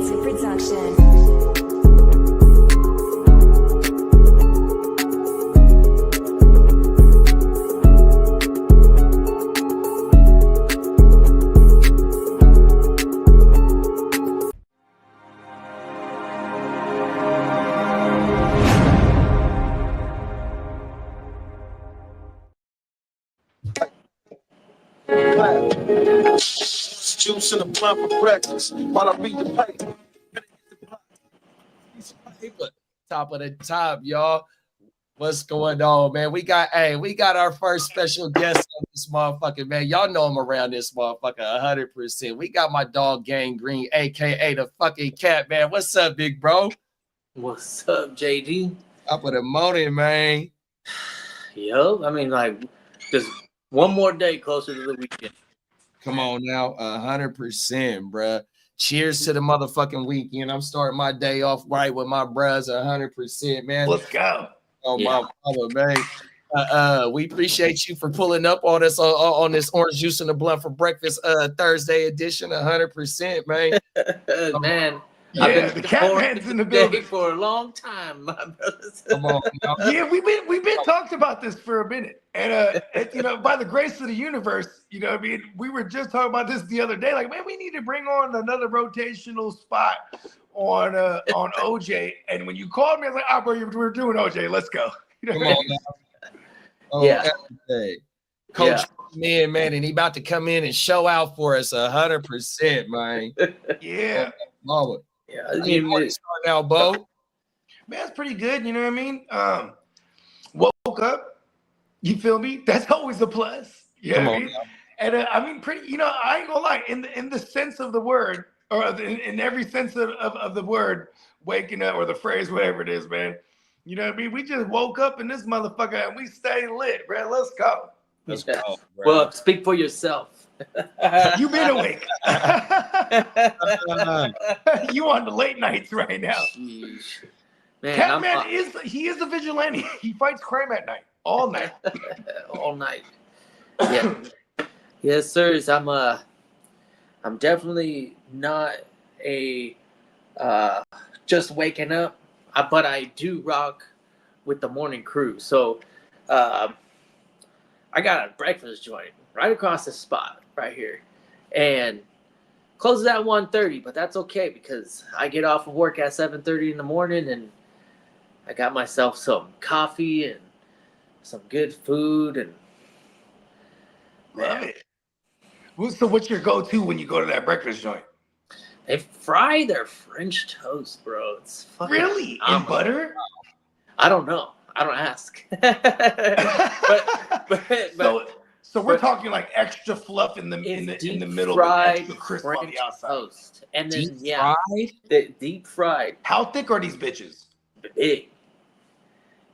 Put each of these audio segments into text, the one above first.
exclusive production. Juice in the blunt for breakfast while I read the paper. Top of the top, y'all. What's going on, man? We got our first special guest on this motherfucker, man. Y'all know him around this motherfucker 100%. We got my dog Gang Green, aka the fucking cat, man. What's up, big bro? What's up, JD? Top of the morning, man. Yo, I mean, like, just one more day closer to the weekend. Come on now, 100%, bruh. Cheers to the motherfucking weekend. I'm starting my day off right with my bros, 100%, man. Let's go. Oh, yeah. My mama, man. We appreciate you for pulling up on us on this orange juice in the blunt for breakfast Thursday edition, 100%, man. Man, yeah, I've been the cat man's in the building for a long time, my brothers. Come on, now. Yeah, we've been talking about this for a minute, and you know, by the grace of the universe, you know, I mean, we were just talking about this the other day. Like, man, we need to bring on another rotational spot on OJ. And when you called me, I was like, "Ah, bro, we're doing OJ. Let's go." You know Come on now. Oh, yeah, Coach me in, man, and he about to come in and show out for us 100%, man. Yeah, Mama. Yeah, You start now, Bo. man, it's pretty good. You know what I mean? Woke up. You feel me? That's always a plus. Yeah, Come I on mean? now. And I mean, pretty. You know, I ain't gonna lie. In the sense of the word, or in every sense of the word, waking up or the phrase, whatever it is, man. You know what I mean? We just woke up in this motherfucker and we stay lit, bro. Let's go. Let's go, bro. Well, speak for yourself. You been awake. You on the late nights right now. Man, Catman is a vigilante. He fights crime at night, all night. all night. Yeah. Yes, sirs. I'm definitely not a just waking up, but I do rock with the morning crew. So I got a breakfast joint right across the spot right here, and closes at 1:30, but that's okay because I get off of work at 7:30 in the morning, and I got myself some coffee and some good food, and Love it. So what's your go-to when you go to that breakfast joint? they fry their French toast, bro. It's fucking Really? In butter? I don't know. I don't ask. but So we're talking like extra fluff in the middle, fried extra crisp French on the outside. toast, and then Fried? deep fried, How thick are these bitches? big,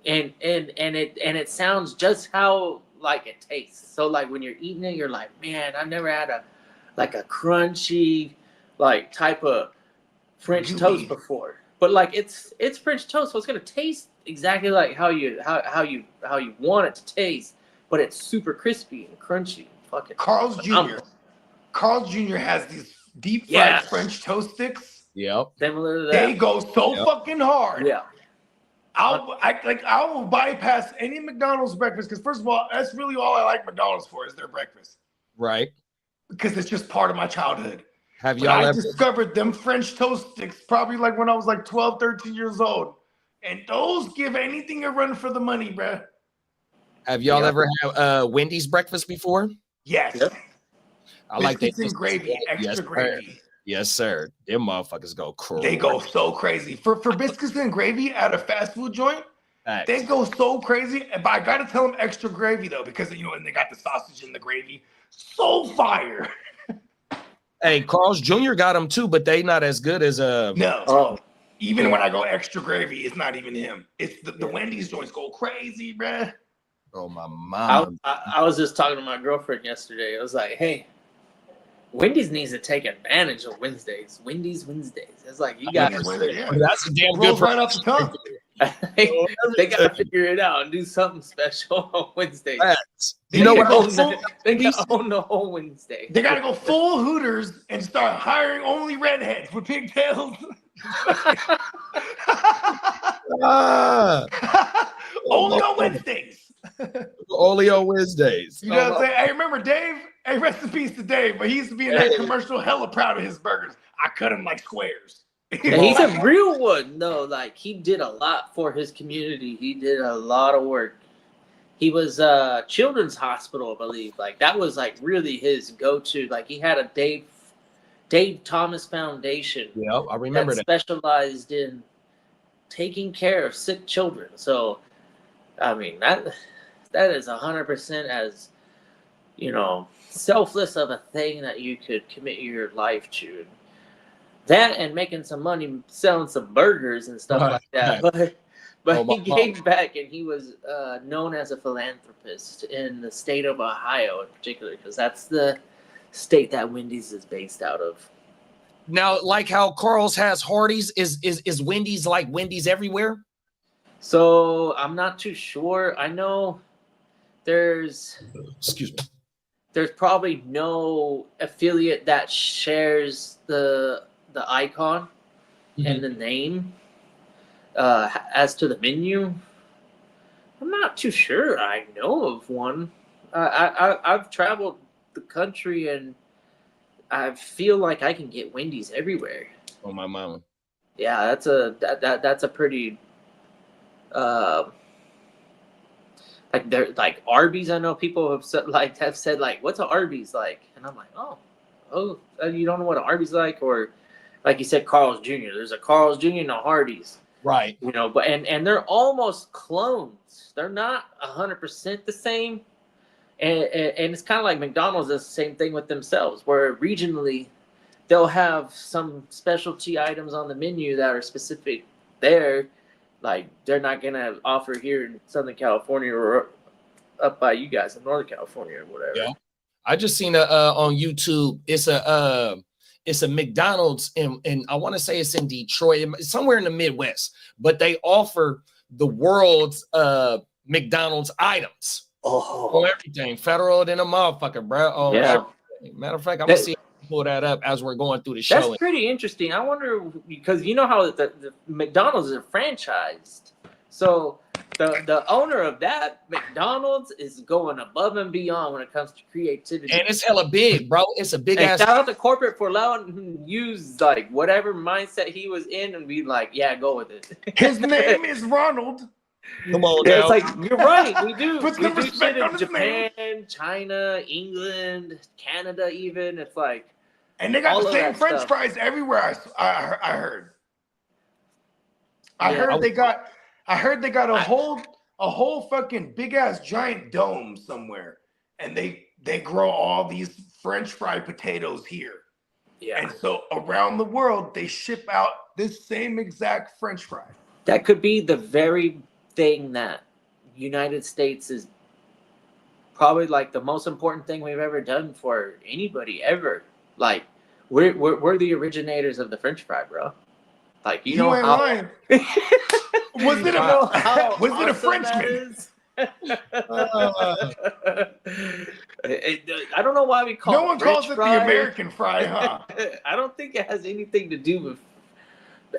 and it sounds just how like it tastes. So like when you're eating it, you're like, man, I've never had a crunchy like type of French toast before. But like it's French toast, so it's gonna taste exactly like how you want it to taste. But it's super crispy and crunchy. Fucking Carl's Jr. Carl's Jr. has these deep fried French toast sticks. Yep. Similar to that. They go so fucking hard. Yeah. I will bypass any McDonald's breakfast because first of all, that's really all I like McDonald's for is their breakfast. Right. Because it's just part of my childhood. Have y'all ever discovered them French toast sticks probably like when I was like 12, 13 years old. And those give anything a run for the money, bruh. Have y'all ever had Wendy's breakfast before? Yes. Yep. I like that. And gravy, extra gravy. Yes, sir. Them motherfuckers go crazy. They go so crazy. For biscuits and gravy at a fast food joint, they go so crazy. But I gotta tell them extra gravy though, because you know, and they got the sausage in the gravy. So fire. Hey, Carl's Jr. got them too, but they not as good as No. Oh. Even when I go extra gravy, it's not even him. It's the Wendy's joints go crazy, bruh. Oh my mom. I was just talking to my girlfriend yesterday. I was like, hey, Wendy's needs to take advantage of Wednesdays. Wendy's Wednesdays. It's like you got That's a damn good right off the tongue. They got to figure it out and do something special on Wednesday. You know what? They got to own the whole Wednesday. They got to go full Hooters and start hiring only redheads with pigtails. Only on Wednesdays. Only on Wednesdays. You know what I'm saying? Hey, remember Dave? Hey, rest in peace to Dave, but he used to be in that commercial hella proud of his burgers. I cut them like squares. And he's a real one, though. Like, he did a lot for his community. He did a lot of work. He was Children's Hospital, I believe. Like, that was like really his go-to. Like, he had a Dave Thomas Foundation. Yeah, I remember that. Specialized in taking care of sick children. So, I mean, that is 100% as, you know, selfless of a thing that you could commit your life to. That and making some money selling some burgers and stuff like that. But he gave back, and he was known as a philanthropist in the state of Ohio in particular, because that's the state that Wendy's is based out of. Now, like how Carl's has Hardee's, is Wendy's like Wendy's everywhere? So I'm not too sure. I know there's probably no affiliate that shares the icon and the name. As to the menu, I'm not too sure. I know of one. I've traveled the country, and I feel like I can get Wendy's everywhere. Oh, my mama. Yeah, that's a pretty like Arby's. I know people have said what's an Arby's like, and I'm like, oh, you don't know what an Arby's like, or like you said, Carl's Jr. There's a Carl's Jr. and a Hardee's. Right. You know, but and they're almost clones. They're not 100% the same. And it's kind of like McDonald's does the same thing with themselves, where regionally they'll have some specialty items on the menu that are specific there. Like, they're not going to offer here in Southern California or up by you guys in Northern California or whatever. Yeah. I just seen on YouTube, it's a McDonald's and I want to say it's in Detroit, somewhere in the Midwest, but they offer the world's McDonald's items. Oh, everything federal than a motherfucker, bro. Oh, yeah. Matter of fact, I'm gonna see if I can pull that up as we're going through the show. That's pretty interesting. I wonder, because you know how the McDonald's is franchised, so the owner of that McDonald's is going above and beyond when it comes to creativity. And it's hella big, bro. It's a big ass. Shout out to corporate for allowing him to use like whatever mindset he was in and be like, yeah, go with it. His name is Ronald. Come on, yeah, now. It's like, you're right. We do. Put we some do respect shit on in his Japan, name. China, England, Canada, even. It's like, and they got all the of same that French stuff. fries everywhere. I heard. I Yeah. heard they got a whole fucking big ass giant dome somewhere, and they grow all these French fry potatoes here. Yeah. And so around the world, they ship out this same exact French fry. That could be the very thing that United States is probably like the most important thing we've ever done for anybody ever. Like, we're the originators of the French fry, bro. Like, you know ain't how. lying. Was it a Frenchman? I don't know why we call No it one French calls it fry. the American fry, huh? I don't think it has anything to do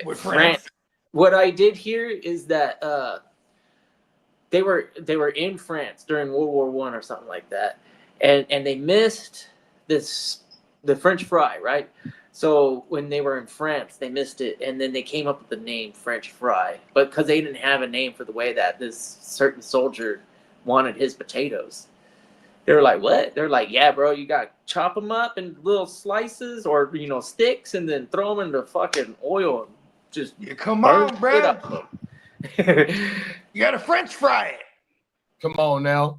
With France. What I did hear is that they were in France during World War I or something like that, and they missed the French fry, right? So when they were in France, they missed it, and then they came up with the name French fry, but because they didn't have a name for the way that this certain soldier wanted his potatoes. They were like, what? They're like, yeah, bro, you got to chop them up in little slices or, sticks, and then throw them into fucking oil and just come on, bro. You got to French fry it. Come on now.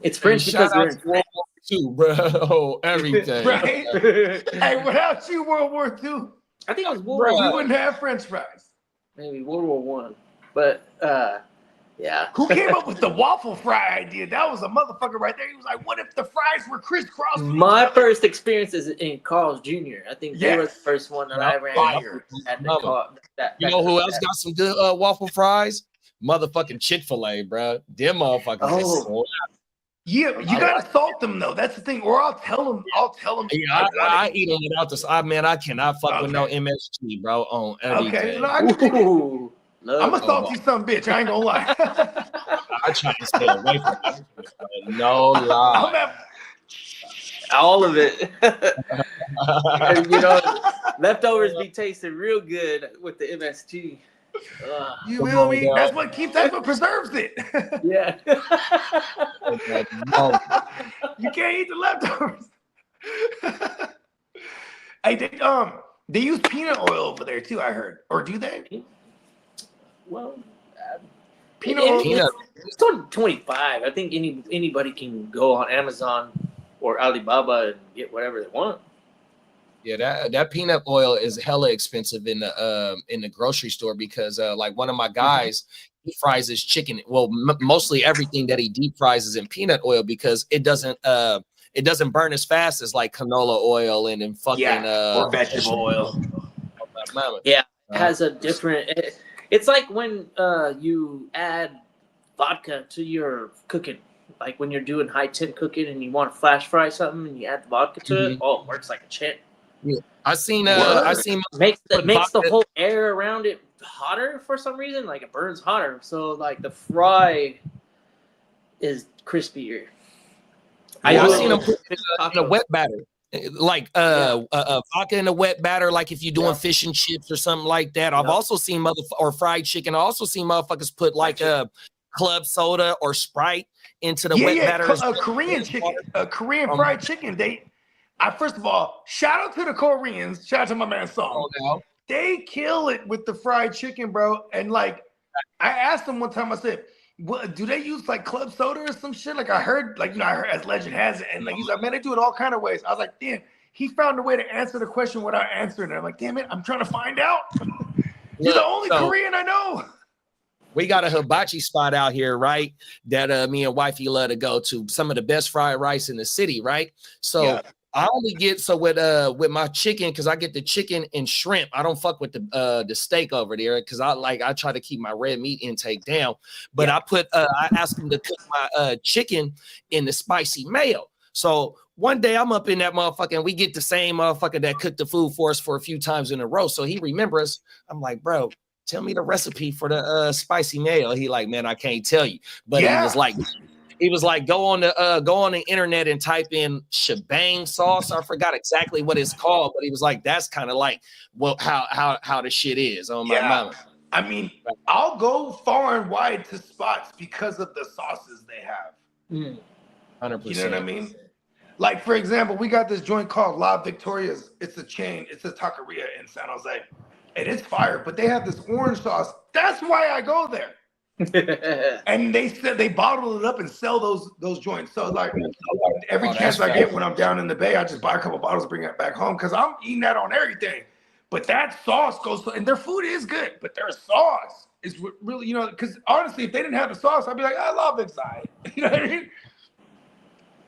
It's French because we're in World War II, bro. Everything. Right? Hey, without you, World War II, I think it was World War we I. wouldn't have French fries. Maybe World War I. But Yeah. Who came up with the waffle fry idea? That was a motherfucker right there. He was like, what if the fries were crisscrossed? My first experience is in Carl's Jr. I think they were the first one that I ran Fire. at the car. You know who else got some good waffle fries? Motherfucking Chick-fil-A, bro. Them motherfuckers. Oh. Yeah, you gotta salt them though. That's the thing. Or I'll tell them. Yeah, I eat them without this. Man, I cannot fuck with no MSG, bro. On everything. Okay, no, I can dig it. I'm a salty son bitch. I ain't gonna lie. I try to stay away from it. No lie. All of it. You know, leftovers be tasting real good with the MSG. You feel me? That's what preserves it. Yeah. You can't eat the leftovers. Hey, they use peanut oil over there too, I heard. Or do they? Well, peanut oil. It's 25. I think anybody can go on Amazon or Alibaba and get whatever they want. Yeah, that peanut oil is hella expensive in the grocery store because like one of my guys, he fries his chicken. Well, mostly everything that he deep fries is in peanut oil because it doesn't burn as fast as like canola oil and fucking or vegetable oil. Yeah, it has a different. It's like when you add vodka to your cooking. Like when you're doing high temp cooking and you want to flash fry something and you add vodka to it. Oh, it works like a champ. Yeah. I seen makes the whole air around it hotter for some reason. Like it burns hotter, so like the fry is crispier. I seen them put in a wet batter, like vodka in a wet batter. Like if you're doing fish and chips or something like that. I've also seen or fried chicken. I also seen motherfuckers put like club soda or Sprite into the wet batter. Korean chicken, fried chicken. First of all, shout out to the Koreans. Shout out to my man Song. They kill it with the fried chicken, bro. And like, I asked them one time. I said, "Do they use like club soda or some shit?" Like I heard, as legend has it, and like he's like, "Man, they do it all kind of ways." I was like, "Damn." He found a way to answer the question without answering it. I'm like, "Damn it, I'm trying to find out." You're the only Korean I know. We got a hibachi spot out here, right? That me and wifey love to go to. Some of the best fried rice in the city, right? So I only get with my chicken because I get the chicken and shrimp. I don't fuck with the steak over there because I try to keep my red meat intake down. But I asked them to cook my chicken in the spicy mayo. So one day I'm up in that motherfucker and we get the same motherfucker that cooked the food for us for a few times in a row. So he remembers. I'm like, bro, tell me the recipe for the spicy mayo. He like, man, I can't tell you. But he was like, go on the internet and type in shebang sauce. I forgot exactly what it's called, but he was like, that's kind of like how the shit is on my mama. I mean, I'll go far and wide to spots because of the sauces they have. 100%. You know what I mean? Like, for example, we got this joint called La Victoria's. It's a chain. It's a taqueria in San Jose. And it's fire, but they have this orange sauce. That's why I go there. And they said they bottle it up and sell those joints. So like every chance I get when I'm down in the Bay, I just buy a couple bottles, bring it back home because I'm eating that on everything. But that sauce goes, and their food is good, but their sauce is really, because honestly, if they didn't have the sauce, I'd be like, I love it side. You know what I mean?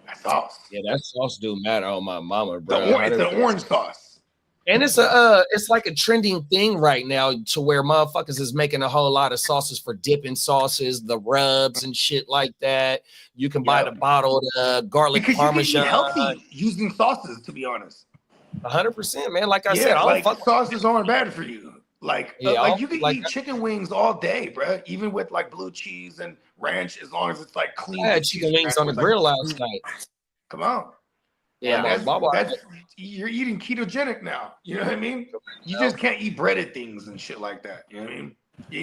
That sauce. Yeah, that sauce do matter on my mama, bro. It's an orange sauce. And it's like a trending thing right now to where motherfuckers is making a whole lot of sauces for dipping sauces, the rubs and shit like that. You can buy the bottled garlic parmesan. You can eat healthy using sauces, to be honest. 100%, man. Like I said, I don't fuck sauces aren't bad for you. Like you can eat chicken wings all day, bro. Even with like blue cheese and ranch, as long as it's like clean. I had chicken wings on the grill last night. Come on. Yeah, that's you're eating ketogenic now. You know what I mean? You just can't eat breaded things and shit like that. You know what I mean?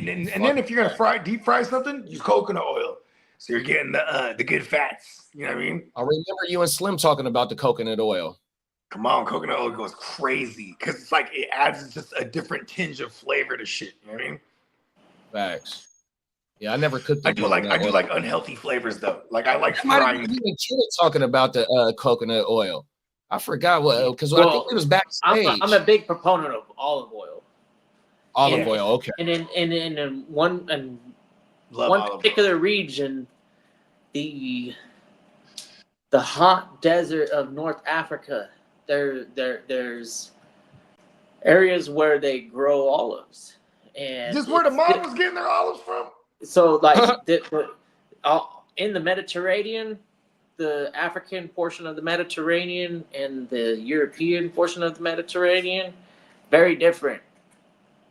And then if you're gonna deep fry something, use coconut oil, so you're getting the good fats. You know what I mean? I remember you and Slim talking about the coconut oil. Come on, coconut oil goes crazy because it's like it adds just a different tinge of flavor to shit. You know what I mean? Facts. Yeah, I never cooked. I do like unhealthy flavors though. Like I like frying. You and Kid talking about the coconut oil. I forgot what because I think it was backstage. I'm a big proponent of olive oil. Olive oil, okay. And then Love one olive oil. particular region, the hot desert of North Africa. There's areas where they grow olives, and This is where the mob was getting their olives from. so like in the Mediterranean, the African portion of the Mediterranean and the European portion of the Mediterranean, very different.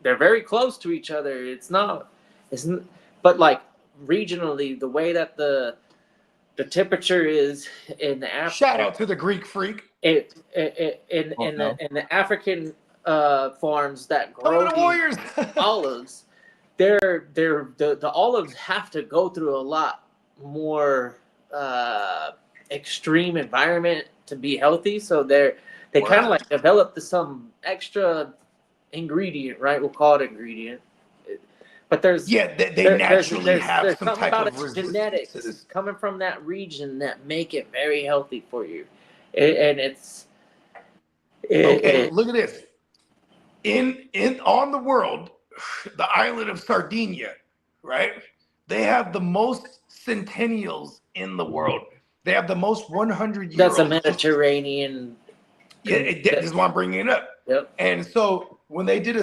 They're very close to each other. But like regionally, the way that the temperature is in the Africa. Shout out to the Greek freak. In the African farms that grow the Warriors. olives, the olives have to go through a lot more extreme environment to be healthy. So they kind of like develop some extra ingredient, right? We'll call it ingredient. But they naturally have some type of genetics coming from that region that make it very healthy for you, and look at this. On the world, the island of Sardinia, right? They have the most centennials in the world. They have the most 100-year-olds. That's a Mediterranean. Yeah, this is why I'm bringing it up. Yep. And so when they did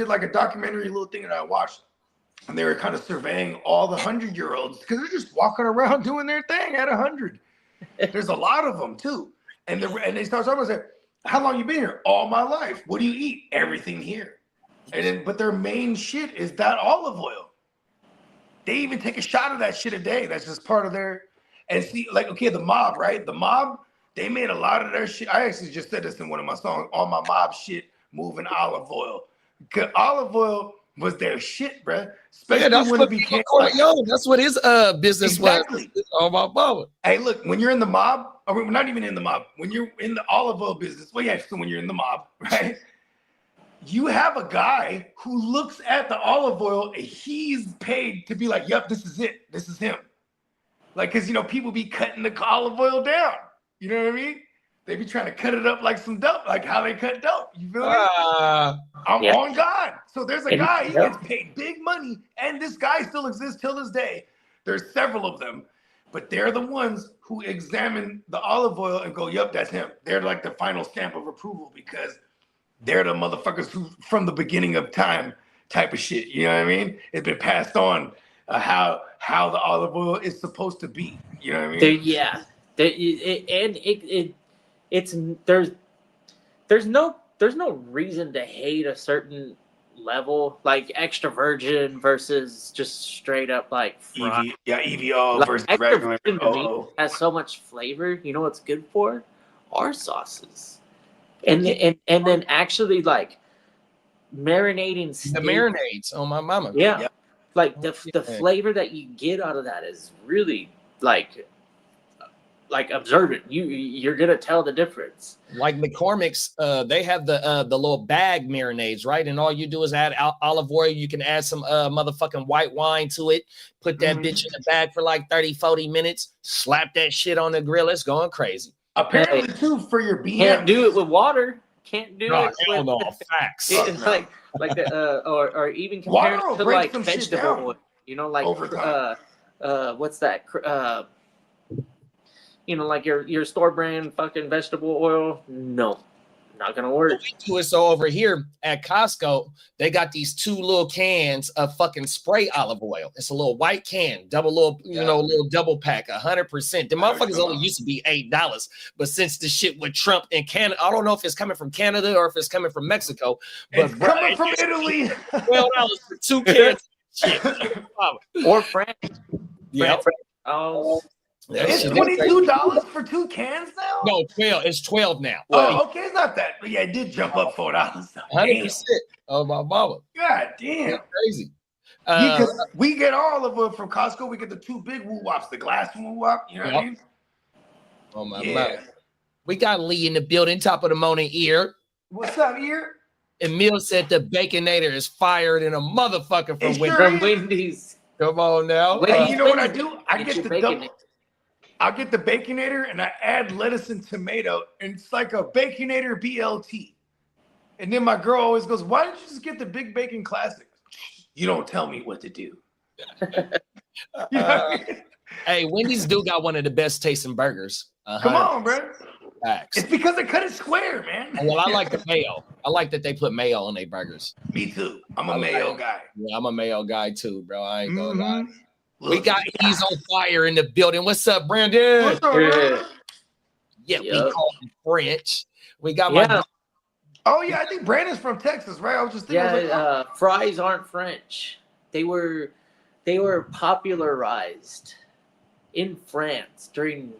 like a documentary little thing that I watched, and they were kind of surveying all the 100-year-olds because they're just walking around doing their thing at 100. There's a lot of them too, and they start talking about, how long you been here? All my life. What do you eat? Everything here. But their main shit is that olive oil. They even take a shot of that shit a day. That's just part of their. And see, like, okay, the mob, right? The mob, they made a lot of their shit. I actually just said this in one of my songs. All my mob shit moving olive oil. Because olive oil was their shit, bruh. Especially that's when what it became that's what his business was. All my mama. Hey, look, when you're in the mob, or we're not even in the mob, when you're in the olive oil business, well, yeah, so when you're in the mob, right? You have a guy who looks at the olive oil and he's paid to be like, yep, this is it. This is him. Like, because, people be cutting the olive oil down. You know what I mean? They be trying to cut it up like some dope, like how they cut dope. You feel me? I'm on God. So there's a guy, he gets paid big money, and this guy still exists till this day. There's several of them, but they're the ones who examine the olive oil and go, yep, that's him. They're like the final stamp of approval because they're the motherfuckers who, from the beginning of time type of shit. You know what I mean? It's been passed on how the olive oil is supposed to be. You know what I mean? There's no reason to hate a certain level, like extra virgin versus just straight up like fried. EVO like versus extra regular. virgin meat has so much flavor. You know what's good for? Our sauces. And then actually like marinating steak. The marinades on my mama. Yeah. Yep. Like the flavor that you get out of that is really like observant. You're gonna tell the difference. Like McCormick's, they have the little bag marinades, right? And all you do is add olive oil. You can add some motherfucking white wine to it. Put that bitch in the bag for like 30-40 minutes. Slap that shit on the grill. It's going crazy. Apparently, too, for your BM. Can't do it with water. Can't do it with facts. Like the or even compared to like vegetable oil. You know, like what's that? Like your store brand fucking vegetable oil. No, not gonna work. We do it so over here at Costco, they got these 2 little cans of fucking spray olive oil. It's a little white can, little double pack, 100%. The motherfuckers only used to be $8, but since the shit with Trump in Canada, I don't know if it's coming from Canada or if it's coming from Mexico. But it's coming from Italy. $12 for 2 cans. Shit. Or France. Yeah. Oh. It's $22 for 2 cans now? No, 12. It's 12 now. Oh, okay, it's not that. But yeah, it did jump up $4. 100%. Oh, my mama. God damn. That's crazy. Because we get all of them from Costco. We get the 2 big woo-wops, the glass woo-wop. You know what I mean? Oh, my mama. We got Lee in the building, top of the morning ear. What's up, ear? Emil said the Baconator is fired in a motherfucker from Wendy's. Come on now. You know what I do? I get the Baconator and I add lettuce and tomato, and it's like a Baconator BLT. And then my girl always goes, "Why didn't you just get the Big Bacon Classic?" You don't tell me what to do. You know what I mean? Hey, Wendy's do got one of the best tasting burgers. Come on, bro. Facts. It's because they cut it square, man. Well, I like the mayo. I like that they put mayo on their burgers. Me too. I'm a mayo guy. Yeah, I'm a mayo guy too, bro. I ain't gonna lie. Look, We got He's on Fire in the building. What's up, Brandon? What's up, man? Yeah, we call him French. We got my. Oh yeah, I think Brandon's from Texas, right? I was just thinking. Fries aren't French. They were popularized in France during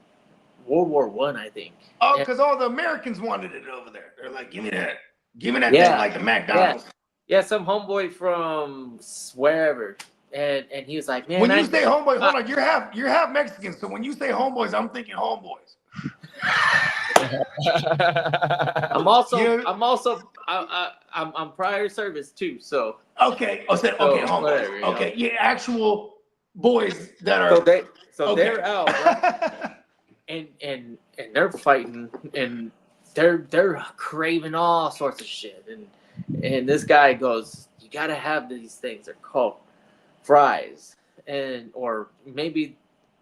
World War I, I think. Oh, because all the Americans wanted it over there. They're like, give me that thing like the McDonald's. Yeah, some homeboy from wherever. And he was like, man. When you say homeboy, hold on, you're half Mexican. So when you say homeboys, I'm thinking homeboys. I'm prior service too. So okay. Homeboys. Okay, yeah, actual boys that are. They're out, right? and they're fighting and they're craving all sorts of shit. And this guy goes, you gotta have these things. They're called fries, or maybe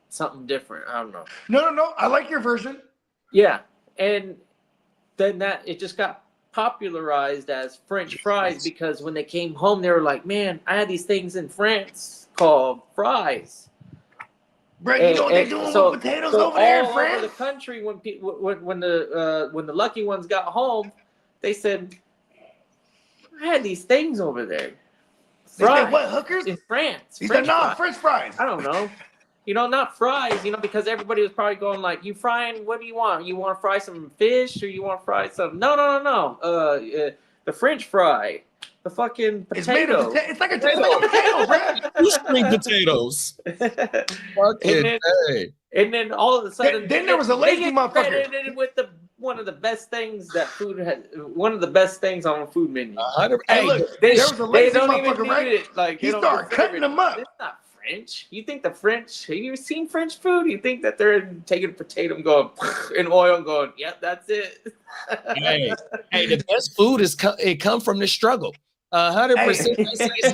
something different. I don't know. No. I like your version. Yeah, and then it just got popularized as French fries because when they came home, they were like, "Man, I had these things in France called fries." Bro, you know what they're doing with potatoes over there in France? Over the country, when the lucky ones got home, they said, "I had these things over there." They said, what, hookers? In France. He said, no, French fries. I don't know. Not fries, because everybody was probably going like, you frying, what do you want? You want to fry some fish or you want to fry some? No. The French fry. The fucking potato. It's made of it's like a potato, bro. Sweet potatoes. And then all of a sudden, then there was a lazy motherfucker with one of the best things that food had. One of the best things on a food menu. Hey, look, there was a lazy motherfucker, right? Like he started cutting them up. It's not French. You think the French? Have you seen French food? You think that they're taking a potato and going in oil and going, yep, that's it. hey, the best food it come from the struggle. 100%.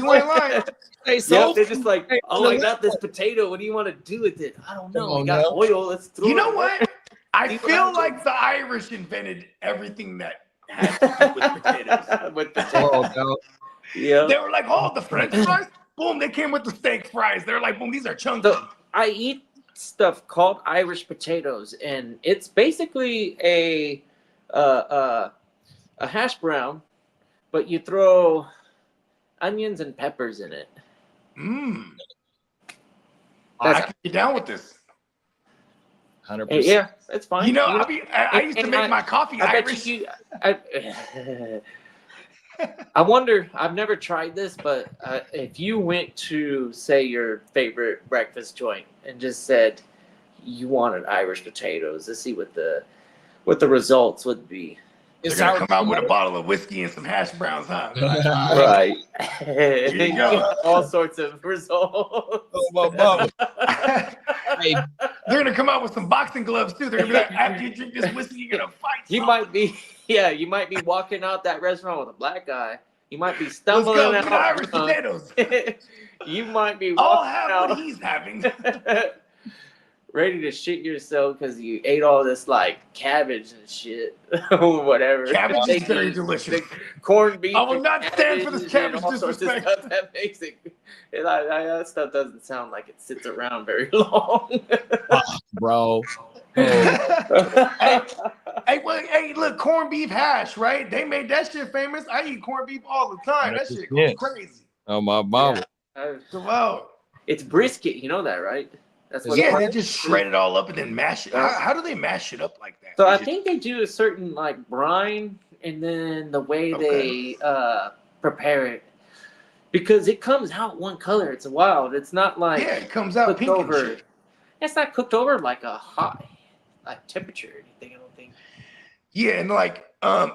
You ain't lying. They're just like, I got this potato. What do you want to do with it? I don't know. We got oil. Let's throw it. You know what? I feel like the Irish invented everything that had to do with potatoes. With potatoes. Yeah. They were like, the French fries. Boom, they came with the steak fries. They're like, boom, these are chunky. So I eat stuff called Irish potatoes, and it's basically a hash brown, but you throw onions and peppers in it. I can get down with this. 100%. Yeah, it's fine. I used to make my coffee Irish. I wonder, I've never tried this, but if you went to, say, your favorite breakfast joint and just said you wanted Irish potatoes, let's see what the results would be. They're gonna come out with a bottle of whiskey and some hash browns, huh? Right. Here you go. All sorts of results. Oh, my mama. Hey, they're gonna come out with some boxing gloves too. They're gonna be like, after you drink this whiskey, you're gonna fight. You might be walking out that restaurant with a black guy. You might be stumbling out. Let's go, Irish potatoes. You might be I'll walking have out what he's having. ready to shit yourself because you ate all this like cabbage and shit or whatever. Cabbage is very delicious. Corned beef. I will not stand for this cabbage disrespect. That makes it. That stuff doesn't sound like it sits around very long, bro. Hey, look, corned beef hash, right? They made that shit famous. I eat corned beef all the time. That shit goes crazy. Oh my mama. Wow. It's brisket, you know that, right? That's what they just shred it all up and then mash it. How do they mash it up like that? So I think they do a certain like brine, and then the way they prepare it, because it comes out one color. It's wild. It's not like it comes out pink and shit. It's not cooked over like a high temperature or anything. I don't think. Yeah, and like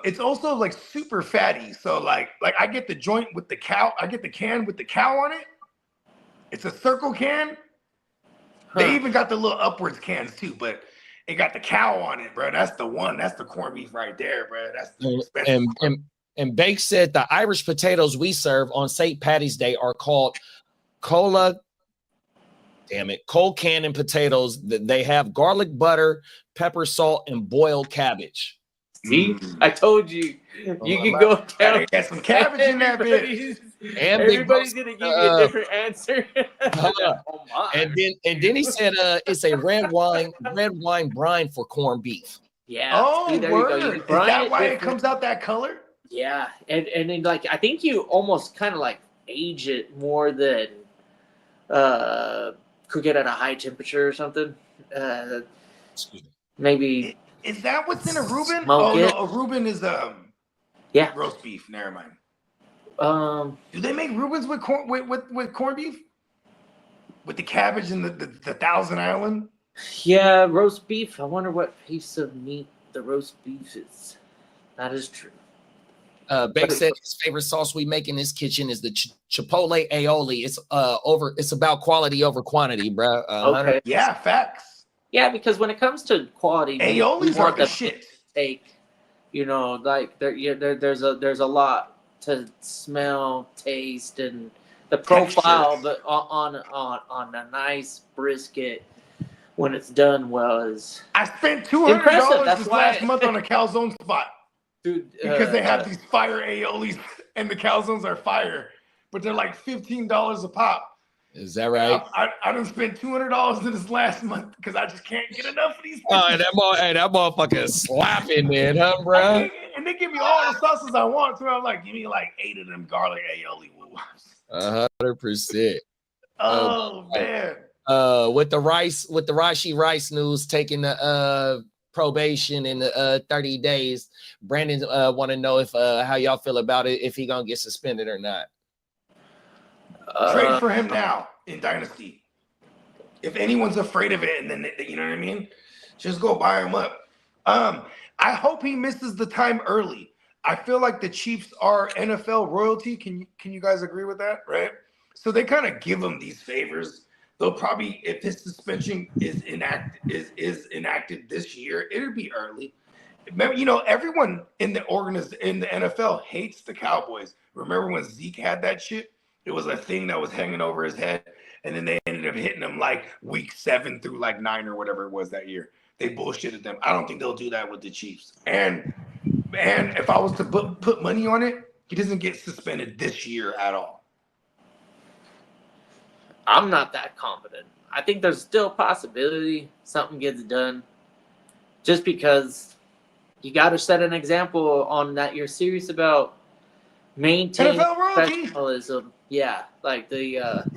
it's also like super fatty. So like I get the joint with the cow. I get the can with the cow on it. It's a circle can. They even got the little upwards cans too, but it got the cow on it, bro. That's the one. That's the corned beef right there, bro. That's the and Bake said the Irish potatoes we serve on St. Patty's Day are called cola Damn it. Cold canned potatoes. They have garlic butter, pepper, salt, and boiled cabbage. See, I told you, you can go down. Gotta get some cabbage in that bitch. And everybody's gonna give you a different answer. Oh my! And then he said, "It's a red wine brine for corned beef." Yeah. Oh, see, there word. You go. You Is that why it comes out that color? Yeah, and then like I think you almost kind of like age it more than cook it at a high temperature or something. Maybe. Is that what's in a Reuben? No, a Reuben is yeah, roast beef. Never mind. Do they make Reubens with corned beef? With the cabbage and the Thousand Island? Yeah, roast beef. I wonder what piece of meat the roast beef is. That is true. Beck said his favorite sauce we make in this kitchen is the Chipotle aioli. It's about quality over quantity, bro. Okay. Yeah, facts. Yeah, because when it comes to quality, aiolis are the shit. Take, like there's a lot to smell, taste, and the profile. But on a nice brisket, when it's done well, is I spent $200 this last month on a calzone spot. Dude, because they have these fire aiolis and the calzones are fire, but they're like $15 a pop. Is that right? I done spent $200 in this last month because I just can't get enough of these. That motherfucker is slapping, man, huh, bro? And they give me all the sauces I want, so I'm like, give me like 8 of them garlic aioli. 100%. Oh man. With the Rashi Rice news taking the probation in the 30 days, Brandon want to know if how y'all feel about it, if he gonna get suspended or not. Trade for him now in Dynasty. If anyone's afraid of it, and then you know what I mean, just go buy him up. I hope he misses the time early. I feel like the Chiefs are NFL royalty. Can you guys agree with that? Right? So they kind of give him these favors. They'll probably, if his suspension is enacted this year, it'll be early. Remember, everyone in the NFL hates the Cowboys. Remember when Zeke had that shit? It was a thing that was hanging over his head, and then they ended up hitting him like week 7 through like 9 or whatever it was that year. They bullshitted them. I don't think they'll do that with the Chiefs. And if I was to put money on it, he doesn't get suspended this year at all. I'm not that confident. I think there's still a possibility something gets done, just because you got to set an example on that you're serious about maintaining professionalism. Yeah, like the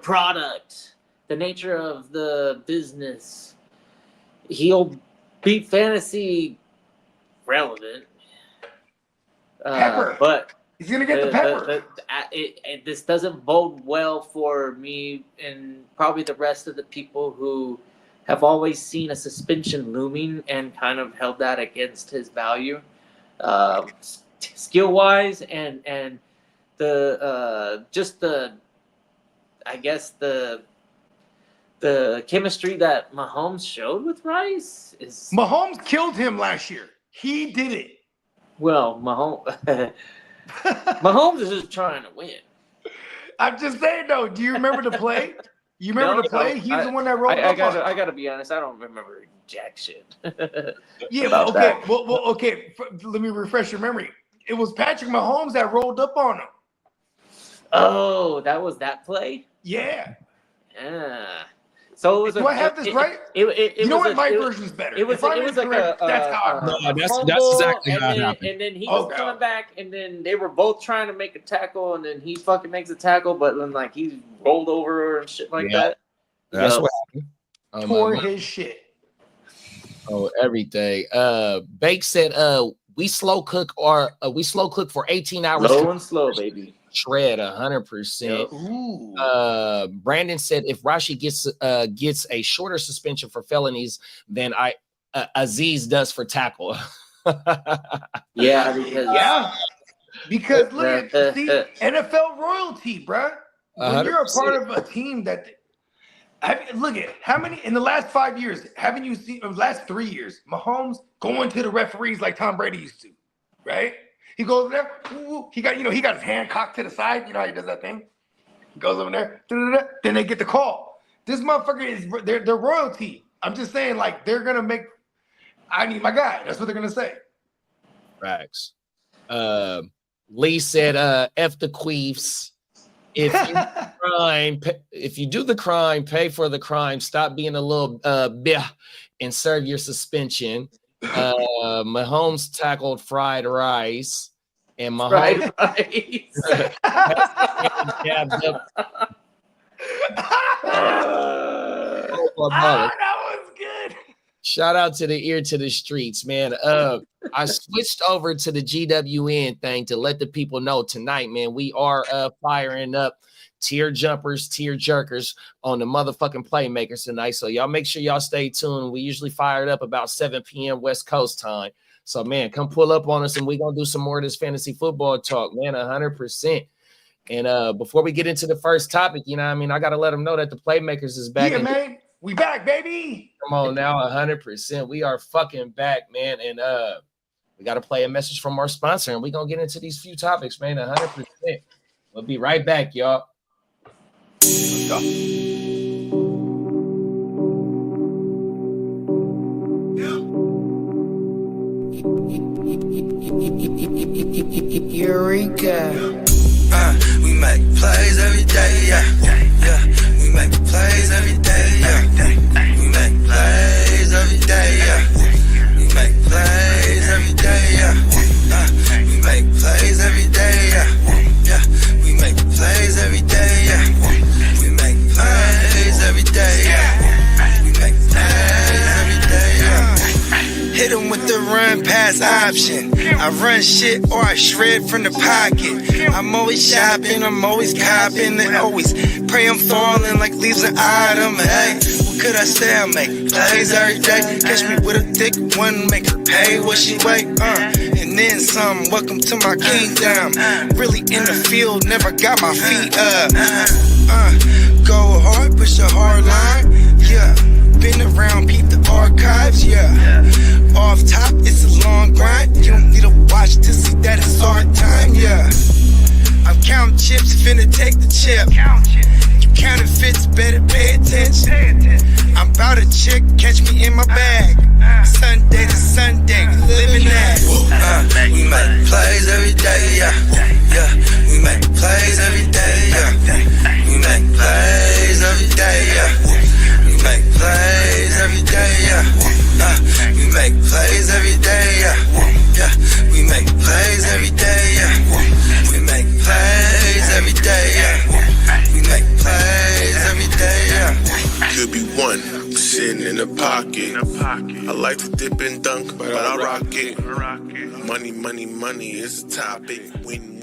product, the nature of the business. He'll be fantasy relevant, pepper, but he's gonna get the pepper. This doesn't bode well for me and probably the rest of the people who have always seen a suspension looming and kind of held that against his value, skill wise, and the chemistry that Mahomes showed with Rice is. Mahomes killed him last year. He did it. Well, Mahomes is just trying to win. I'm just saying, though. Do you remember the play? You remember the play? He's the one that rolled up. I gotta be honest. I don't remember jack shit. Yeah, but okay. Well, okay. Let me refresh your memory. It was Patrick Mahomes that rolled up on him. Oh, that was that play? Yeah. Yeah. So it was. Do I have this right? You know what? My version's better. It was like that's how I remember. That's exactly how it happened. And then he was coming back, and then they were both trying to make a tackle, and then he fucking makes a tackle, but then like he rolled over and shit like that. That's what happened. Tore his shit. Oh, everything. Bake said, we slow cook for 18 hours. Low and slow, baby. Shred 100%. Brandon said if Rashi gets a shorter suspension for felonies than Aziz does for tackle. Because look at NFL royalty, bruh. When you're a part of a team that look at how many in the last 5 years haven't you seen? The last 3 years, Mahomes going to the referees like Tom Brady used to, right? He goes there. He got he got his hand cocked to the side. You know how he does that thing. He goes over there. Then they get the call. This motherfucker is they're royalty. I'm just saying, like, they're gonna make. I need my guy. That's what they're gonna say. Facts. Lee said, "F the queefs. If you do the crime, pay for the crime. Stop being a little bleh and serve your suspension." Mahomes tackled fried rice, and Mahomes jabbed up. That was good. Shout out to the ear to the streets, man. I switched over to the GWN thing to let the people know tonight, man. We are firing up tier jumpers, tier jerkers on the motherfucking playmakers tonight. So y'all make sure y'all stay tuned. We usually fire it up about 7 p.m. West Coast time. So, man, come pull up on us and we're going to do some more of this fantasy football talk, man, 100%. And before we get into the first topic, you know what I mean? I got to let them know that the playmakers is back. Yeah, man. We back, baby. Come on now, 100%. We are fucking back, man. And we got to play a message from our sponsor, and we're going to get into these few topics, man, 100%. We'll be right back, y'all. Let's go. Eureka. We make plays every day, yeah. We make plays every day, yeah. We make plays every day, yeah. We make plays every day, yeah. We make plays every day, yeah. We make plays every day, yeah. We make plays every day, yeah. We make plays every day, yeah. Hit him with the run pass option. I run shit or I shred from the pocket. I'm always shopping, I'm always copping, and always pray I'm falling like leaves an item. Hey, what could I say? I make plays every day. Catch me with a thick one, make her pay what she weigh. And then some. Welcome to my kingdom. Really in the field, never got my feet up. Go hard, push a hard line. Yeah, been around, peep the archives. Yeah. Off top, it's a long grind. You don't need a watch to see that it's hard time, yeah. I'm counting chips, finna take the chip. You counterfeits, better pay attention. I'm about a chick, catch me in my bag. Sunday to Sunday, we living that. We make plays every day, yeah. We make plays every day, yeah. We make plays every day, yeah. We make plays every day, yeah. We make plays every day, yeah. We make plays every day, yeah. We make plays every day, yeah. We make plays every day, yeah. Could be one sitting in the pocket. I like to dip and dunk, but I rock it. Money, money, money is the topic. Win.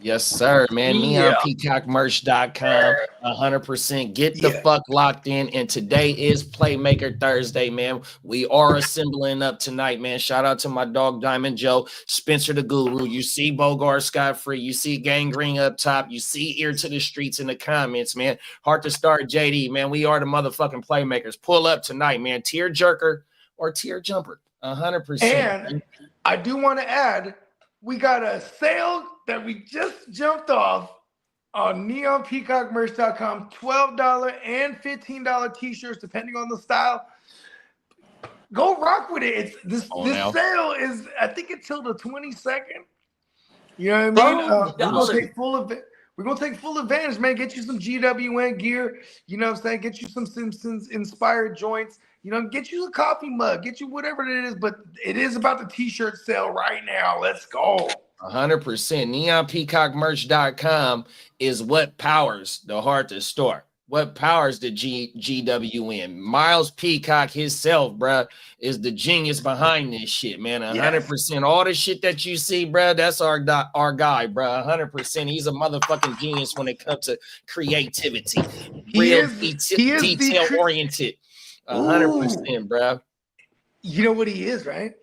Yes, sir, man. NeonPeacockMerch.com, 100%. Get the fuck locked in. And today is Playmaker Thursday, man. We are assembling up tonight, man. Shout out to my dog Diamond Joe, Spencer the Guru. You see Bogard Scott Free. You see Gangrene up top. You see Ear to the Streets in the comments, man. Heart to Start JD, man. We are the motherfucking Playmakers. Pull up tonight, man. Tier jerker or tier jumper, 100%. And I do want to add, we got a sale that we just jumped off on NeonPeacockMerch.com. $12 and $15 t-shirts, depending on the style. Go rock with it. It's this sale is, I think, until the 22nd. You know what I mean? Oh, We're gonna take full advantage, man. Get you some GWN gear. You know what I'm saying? Get you some Simpsons inspired joints. You know, get you a coffee mug. Get you whatever it is. But it is about the t-shirt sale right now. Let's go. 100%. NeonPeacockMerch.com is what powers the Heart to Store. What powers the GWN. Miles Peacock himself, bro, is the genius behind this shit, man. 100%. All the shit that you see, bro, that's our guy, bro. 100%. He's a motherfucking genius when it comes to creativity. Real detail oriented. 100%, bro. You know what he is, right?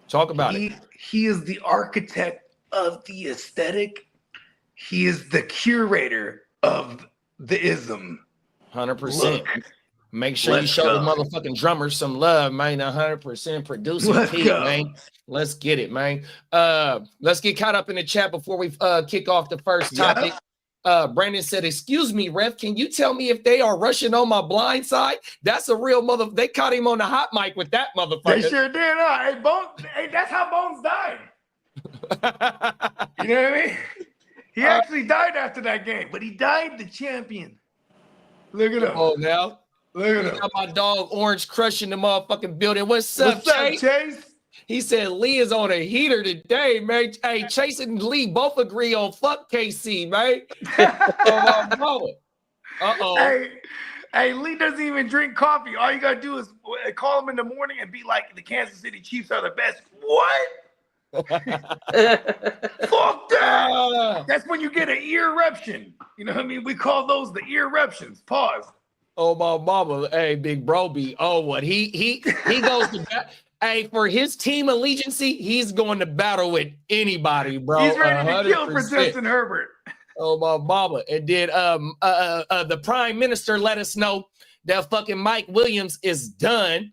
Talk about it. He is the architect of the aesthetic. He is the curator of the ism. 100%. Make sure you show the motherfucking drummers some love, man. 100% producing Pete, man. Let's get it, man. Let's get caught up in the chat before we kick off the first topic. Brandon said, "Excuse me, ref, can you tell me if they are rushing on my blind side?" That's a real mother. They caught him on the hot mic with that motherfucker. They sure did. Hey, Bones. Hey, that's how Bones died. You know what I mean? He actually died after that game, but he died the champion. Look at him. Oh, now. Look at him. Got my dog Orange crushing the motherfucking building. What's up, Chase? He said Lee is on a heater today, man. Hey, Chase and Lee both agree on fuck KC, man. Hey, Lee doesn't even drink coffee. All you gotta do is call him in the morning and be like, the Kansas City Chiefs are the best. What? Fuck that. That's when you get an ear eruption. You know what I mean? We call those the ear eruptions. Pause. Oh, my mama. Hey, big bro be. Oh, what? He goes to bat. Hey, for his team allegiance, he's going to battle with anybody, bro. He's ready 100%. to kill for Justin Herbert. Oh, my mama. And then the prime minister let us know that fucking Mike Williams is done.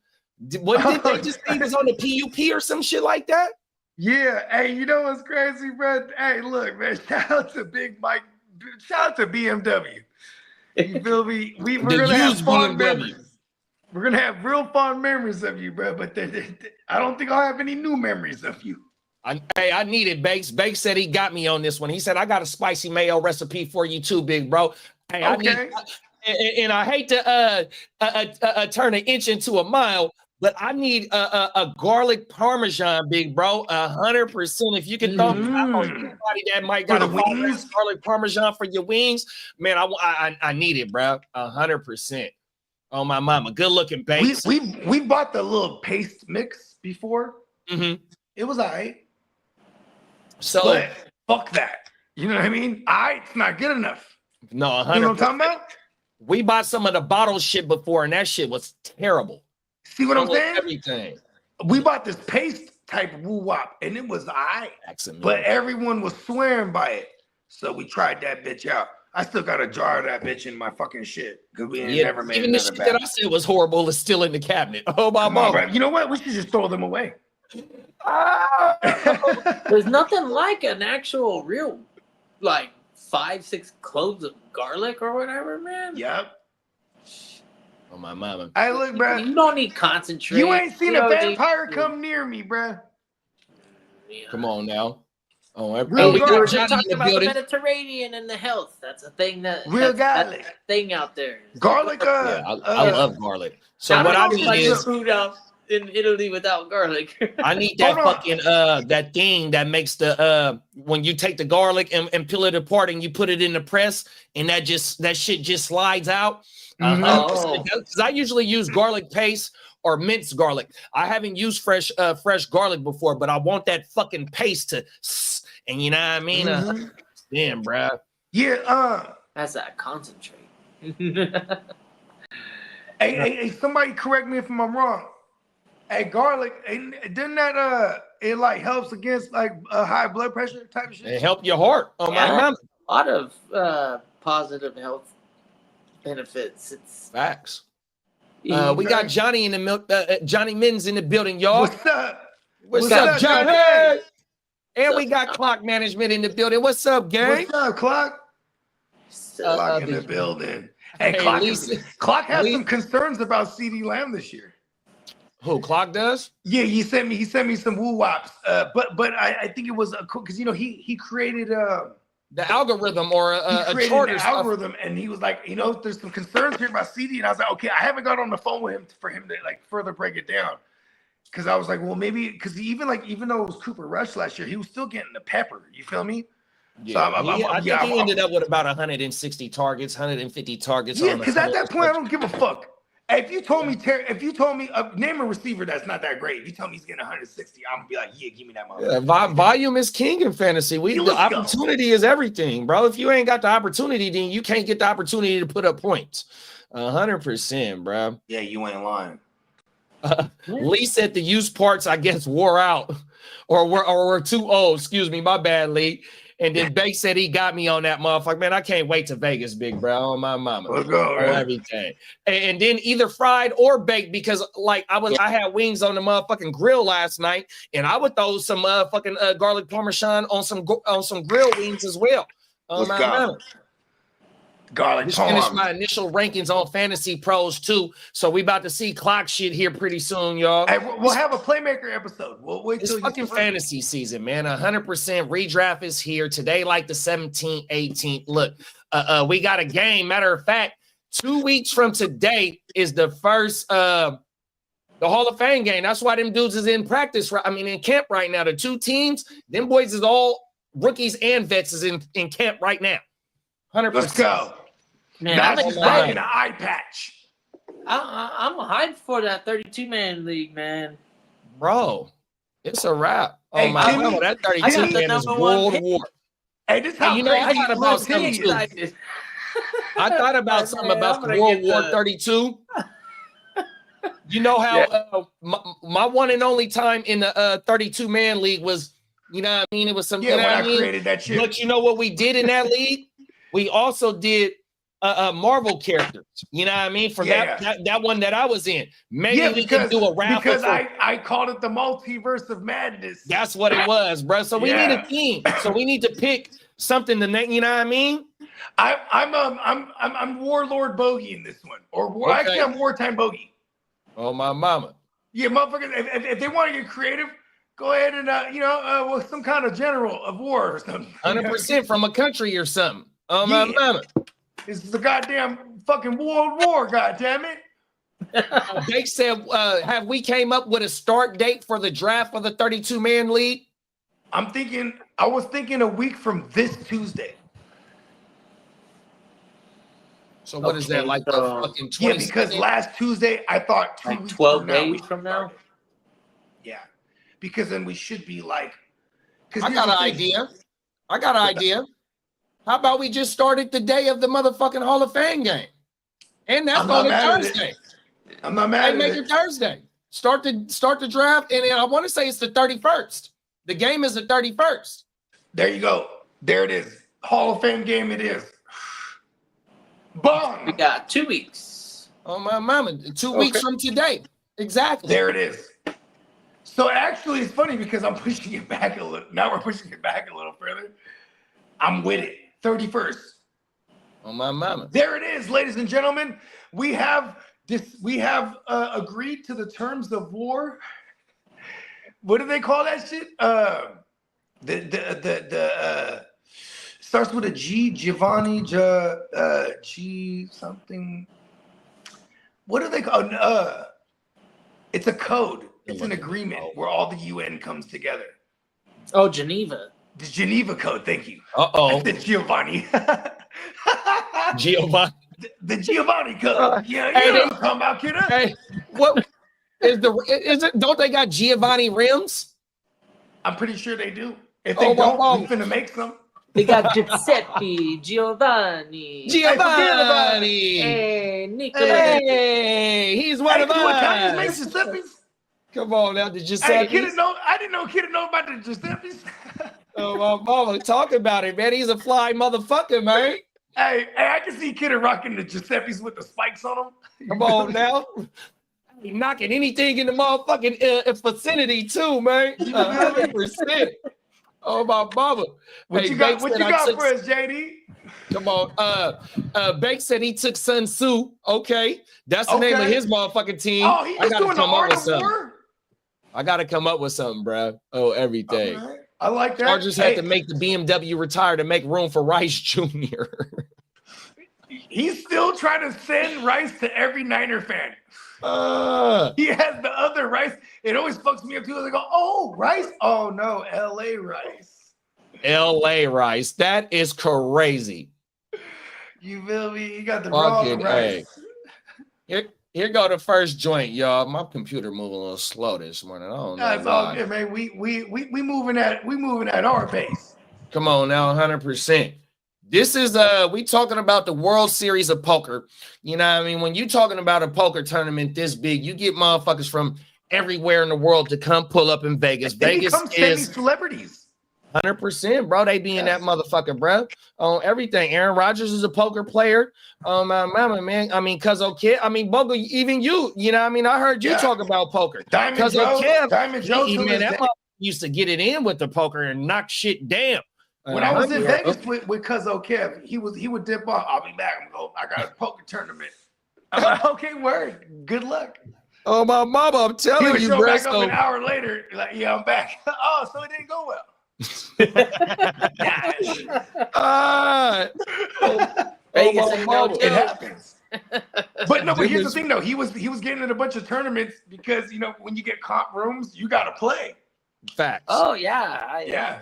What did they just say? He was on the PUP or some shit like that? Yeah. Hey, you know what's crazy, bro? Hey, look, man. Shout out to Big Mike. Shout out to BMW. You feel me? We're going to have fond memories. We're going to have real fond memories of you, bro. But I don't think I'll have any new memories of you. I need it, Bakes. Bakes said he got me on this one. He said, I got a spicy mayo recipe for you too, big bro. Hey, okay. And I hate to turn an inch into a mile, but I need a garlic parmesan, big bro. 100%. If you can throw anybody that might got a garlic parmesan for your wings, man, I need it, bro. 100%. Oh, my mama. Good looking, Bakes. We bought the little paste mix before. Mm-hmm. It was all right. So but fuck that. You know what I mean? It's not good enough. No, 100%. You know what I'm talking about? We bought some of the bottle shit before, and that shit was terrible. See what I'm saying? Everything. We bought this paste type woo-wop, and it was all right. But everyone was swearing by it. So we tried that bitch out. I still got a jar of that bitch in my fucking shit. Because we ain't never made even the shit that I said was horrible is still in the cabinet. Oh, my mom. You know what? We should just throw them away. There's nothing like an actual real, like 5-6 cloves of garlic or whatever, man. Yep. Oh, my mama. Hey, look, bro. You don't need concentrate. You ain't seen a vampire come near me, bro. Yeah. Come on now. Oh, we were just talking about the Mediterranean and the health. That's a thing that's a thing out there. Garlic. I love garlic. So what I need is food out in Italy without garlic. I need that fucking that thing that makes the when you take the garlic and peel it apart and you put it in the press and that shit just slides out. Because I usually use garlic paste or minced garlic. I haven't used fresh garlic before, but I want that fucking paste to, and you know what I mean? Damn, bro. Yeah. That's that concentrate. Hey, somebody correct me if I'm wrong. Hey, garlic, didn't that it like helps against like high blood pressure type of shit? It help your heart. Oh my God. A lot of positive health benefits. It's facts. We got Johnny in the milk. Johnny Min's in the building, y'all. What's up? What's up, Johnny? Hey. And we got Clock Management in the building. What's up, gang? What's up, Clock? Clock in the building. Hey, Clock has some concerns about CeeDee Lamb this year. Who Clock does? Yeah, he sent me some woo wops. But I think it was because he created the algorithm or a chart or algorithm, and he was like, there's some concerns here about CD, and I was like, okay, I haven't got on the phone with him for him to like further break it down, because I was like, well, maybe because even though it was Cooper Rush last year, he was still getting the pepper. You feel me? Yeah, so I think he ended up with about 160 targets, 150 targets. Yeah, because at that point, I don't give a fuck. If you told me, name a receiver that's not that great. If you tell me he's getting 160, I'm gonna be like, yeah, give me that money. Yeah, volume is king in fantasy. The opportunity is everything, bro. If you ain't got the opportunity, then you can't get the opportunity to put up points. 100%, bro. Yeah, you ain't lying. Lee said the used parts, I guess, wore out or were too old. Excuse me, my bad, Lee. And then Bake said he got me on that motherfucker. Man, I can't wait to Vegas, big bro. On my mama. Let's go, man. Everything. And then either fried or baked, because like I had wings on the motherfucking grill last night, and I would throw some motherfucking garlic parmesan on some grill wings as well. Let's go. Garlic just finished my initial rankings on Fantasy Pros too, so we about to see clock shit here pretty soon, y'all. Hey, we'll have a playmaker episode. We'll wait till it's fucking fantasy season, man. 100% redraft is here today, like the 17th, 18th. Look, we got a game. Matter of fact, 2 weeks from today is the first the Hall of Fame game. That's why them dudes is in practice. In camp right now. The two teams, them boys is all rookies and vets is in camp right now. 100%. Let's go. Man, that's just rocking an eye patch. I'm hyped for that 32-man league, man. Bro, it's a wrap. Oh, hey, my God. That 32-man is World War. Hey, this how I thought about something too. I thought about something about World War 32. You know how my one and only time in the 32-man league was, you know what I mean? It was some, when I created that shit. But you know what we did in that league? We also did Marvel characters. You know what I mean? For that one that I was in. Maybe we can do a raffle. Because I called it the multiverse of madness. That's what it was, bro. So we need a team. So we need to pick something to name. You know what I mean? I'm Warlord Bogey in this one, actually I'm Wartime Bogey. Oh my mama. Yeah, motherfuckers. If they want to get creative, go ahead and with some kind of general of war or something. 100% from a country or something. Oh my mama. This is the goddamn fucking World War, goddammit. They said, have we came up with a start date for the draft for the 32-man league? I was thinking a week from this Tuesday. So what is that, like the fucking 20? Yeah, because last Tuesday I thought 2 weeks 12 days from now. Yeah, because then we should be like. I got an idea. How about we just started the day of the motherfucking Hall of Fame game? And that's on a Thursday. I'm not mad at it. Make it Thursday. Start the draft, and I want to say it's the 31st. The game is the 31st. There you go. There it is. Hall of Fame game it is. Boom. We got 2 weeks. Oh my mama. 2 weeks from today. Exactly. There it is. So actually it's funny because I'm pushing it back a little. Now we're pushing it back a little further. I'm with it. 31st. Oh my mama. There it is, ladies and gentlemen. We have agreed to the terms of war. What do they call that shit? Starts with a G, Giovanni, G something. What do they call? It's a code. It's an agreement where all the UN comes together. Oh, Geneva. The Geneva Code. Thank you. Uh-oh. The Giovanni. Giovanni. The Giovanni Code. You know what I'm talking about, kiddo. Hey, what is it? Don't they got Giovanni rims? I'm pretty sure they do. If they don't, we're finna make some. They got Giuseppe, Giovanni. Hey, Nicola. Hey, he's one of us. Make Giuseppe's? Come on now, the Giuseppe. I didn't know kid know about the Giuseppe's. Oh, my mama, talk about it, man. He's a fly motherfucker, man. Hey, I can see kid rocking the Giuseppe's with the spikes on them. Come on now. He knocking anything in the motherfucking vicinity too, man. 100%. Oh, my mama. What you got for us, JD? Come on. Bake said he took Sun Tzu. Okay. That's the name of his motherfucking team. Oh, he's doing the art of war? I gotta come up with something, bro. Oh, everything. Right. I like that. Chargers had to make the BMW retire to make room for Rice Jr. He's still trying to send Rice to every Niner fan. He has the other Rice. It always fucks me up too. They go, oh, Rice? Oh no, LA Rice. LA Rice. That is crazy. You feel me? You got the wrong Rice. Here go the first joint, y'all. My computer moving a little slow this morning. I don't know. That's all good, man. We moving at our pace. Come on now, 100%. This is we talking about the World Series of Poker. You know what I mean? When you talking about a poker tournament this big, you get motherfuckers from everywhere in the world to come pull up in Vegas. Vegas is celebrities. 100%, bro. They be in that motherfucker, bro. On everything. Aaron Rodgers is a poker player. Mama, man. I mean, Kid. I mean, Bogard, even you know what I mean? I heard you talk about poker. Diamond Joe. Man, that motherfucker used to get it in with the poker and knock shit down. When I was in Vegas with Cuzzo Kev, he would dip off. I'll be back. I got a poker tournament. I'm like, okay, word. Good luck. Oh, my mama, I'm telling you, bro. He would show back up an hour later, like, yeah, I'm back. Oh, so it didn't go well. It happens. But here's the thing though. He was getting in a bunch of tournaments because when you get comp rooms, you gotta play. Facts. Oh yeah.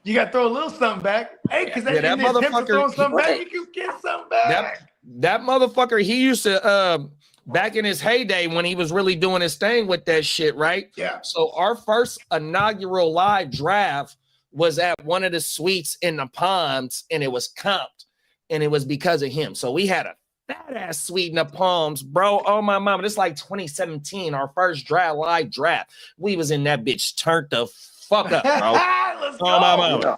You gotta throw a little something back. Hey, because that motherfucker throwing something back, you can get something back. That motherfucker, he used to back in his heyday when he was really doing his thing with that shit, right? Yeah. So our first inaugural live draft was at one of the suites in the Palms, and it was comped, and it was because of him. So we had a fat ass suite in the Palms, bro. Oh my mama, this is like 2017, our first live draft. We was in that bitch, turned the fuck up, bro. Let's go. Oh my mama.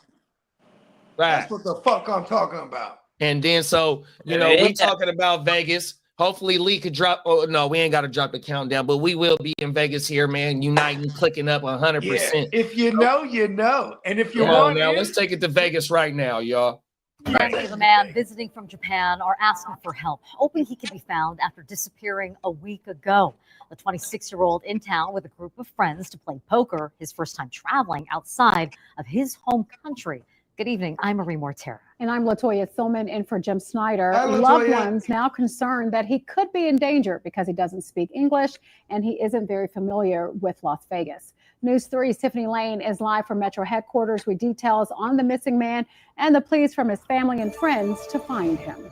Right. That's what the fuck I'm talking about. And then so we talking about Vegas. Hopefully Lee could drop. Oh no, we ain't got to drop the countdown, but we will be in Vegas here, man. Uniting, clicking up 100%. Yeah, if you know, you know. And if you want now, let's take it to Vegas right now, y'all. Members of a man visiting from Japan are asking for help, hoping he can be found after disappearing a week ago. The 26-year-old in town with a group of friends to play poker, his first time traveling outside of his home country. Good evening. I'm Marie Mortera. And I'm Latoya Thillman in for Jim Snyder. Hi, Loved ones now concerned that he could be in danger because he doesn't speak English and he isn't very familiar with Las Vegas. News 3's Tiffany Lane is live from Metro headquarters with details on the missing man and the pleas from his family and friends to find him.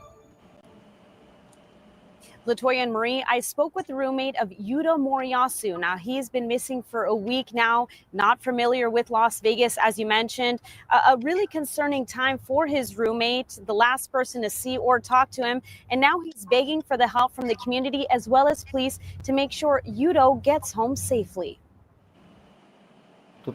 Latoya and Marie, I spoke with the roommate of Yuto Moriyasu. Now, he has been missing for a week now, not familiar with Las Vegas, as you mentioned. A really concerning time for his roommate, the last person to see or talk to him. And now he's begging for the help from the community as well as police to make sure Yuto gets home safely. I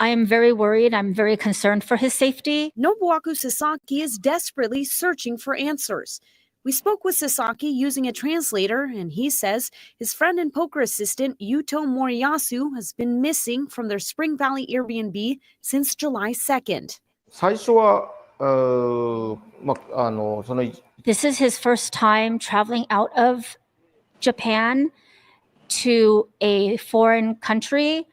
am very worried. I'm very concerned for his safety. Nobuaku Sasaki is desperately searching for answers. We spoke with Sasaki using a translator, and he says his friend and poker assistant, Yuto Moriyasu, has been missing from their Spring Valley Airbnb since July 2nd. This is his first time traveling out of Japan to a foreign country,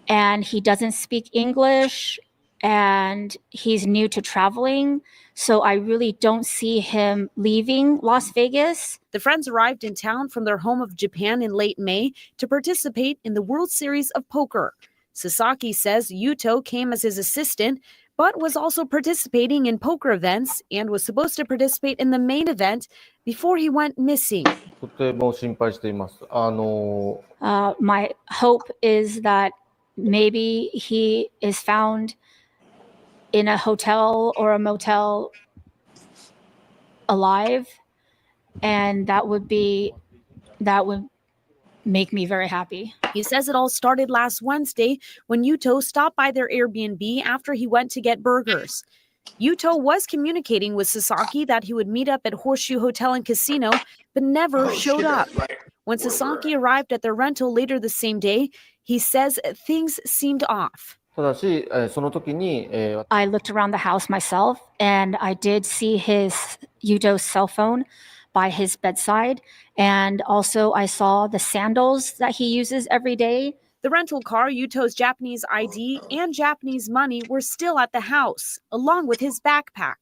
and he doesn't speak English, and he's new to traveling. So I really don't see him leaving Las Vegas. The friends arrived in town from their home of Japan in late May to participate in the World Series of Poker. Sasaki says Yuto came as his assistant, but was also participating in poker events and was supposed to participate in the main event before he went missing. My hope is that maybe he is found in a hotel or a motel alive, and that would make me very happy. He says it all started last Wednesday when Yuto stopped by their Airbnb after he went to get burgers. Yuto was communicating with Sasaki that he would meet up at Horseshoe Hotel and Casino, but never showed up. When Sasaki arrived at their rental later the same day, he says things seemed off. ただし、その時に、I looked around the house myself, and I did see Yudo's cell phone by his bedside. And also, I saw the sandals that he uses every day. The rental car, Yuto's Japanese ID, and Japanese money were still at the house, along with his backpack.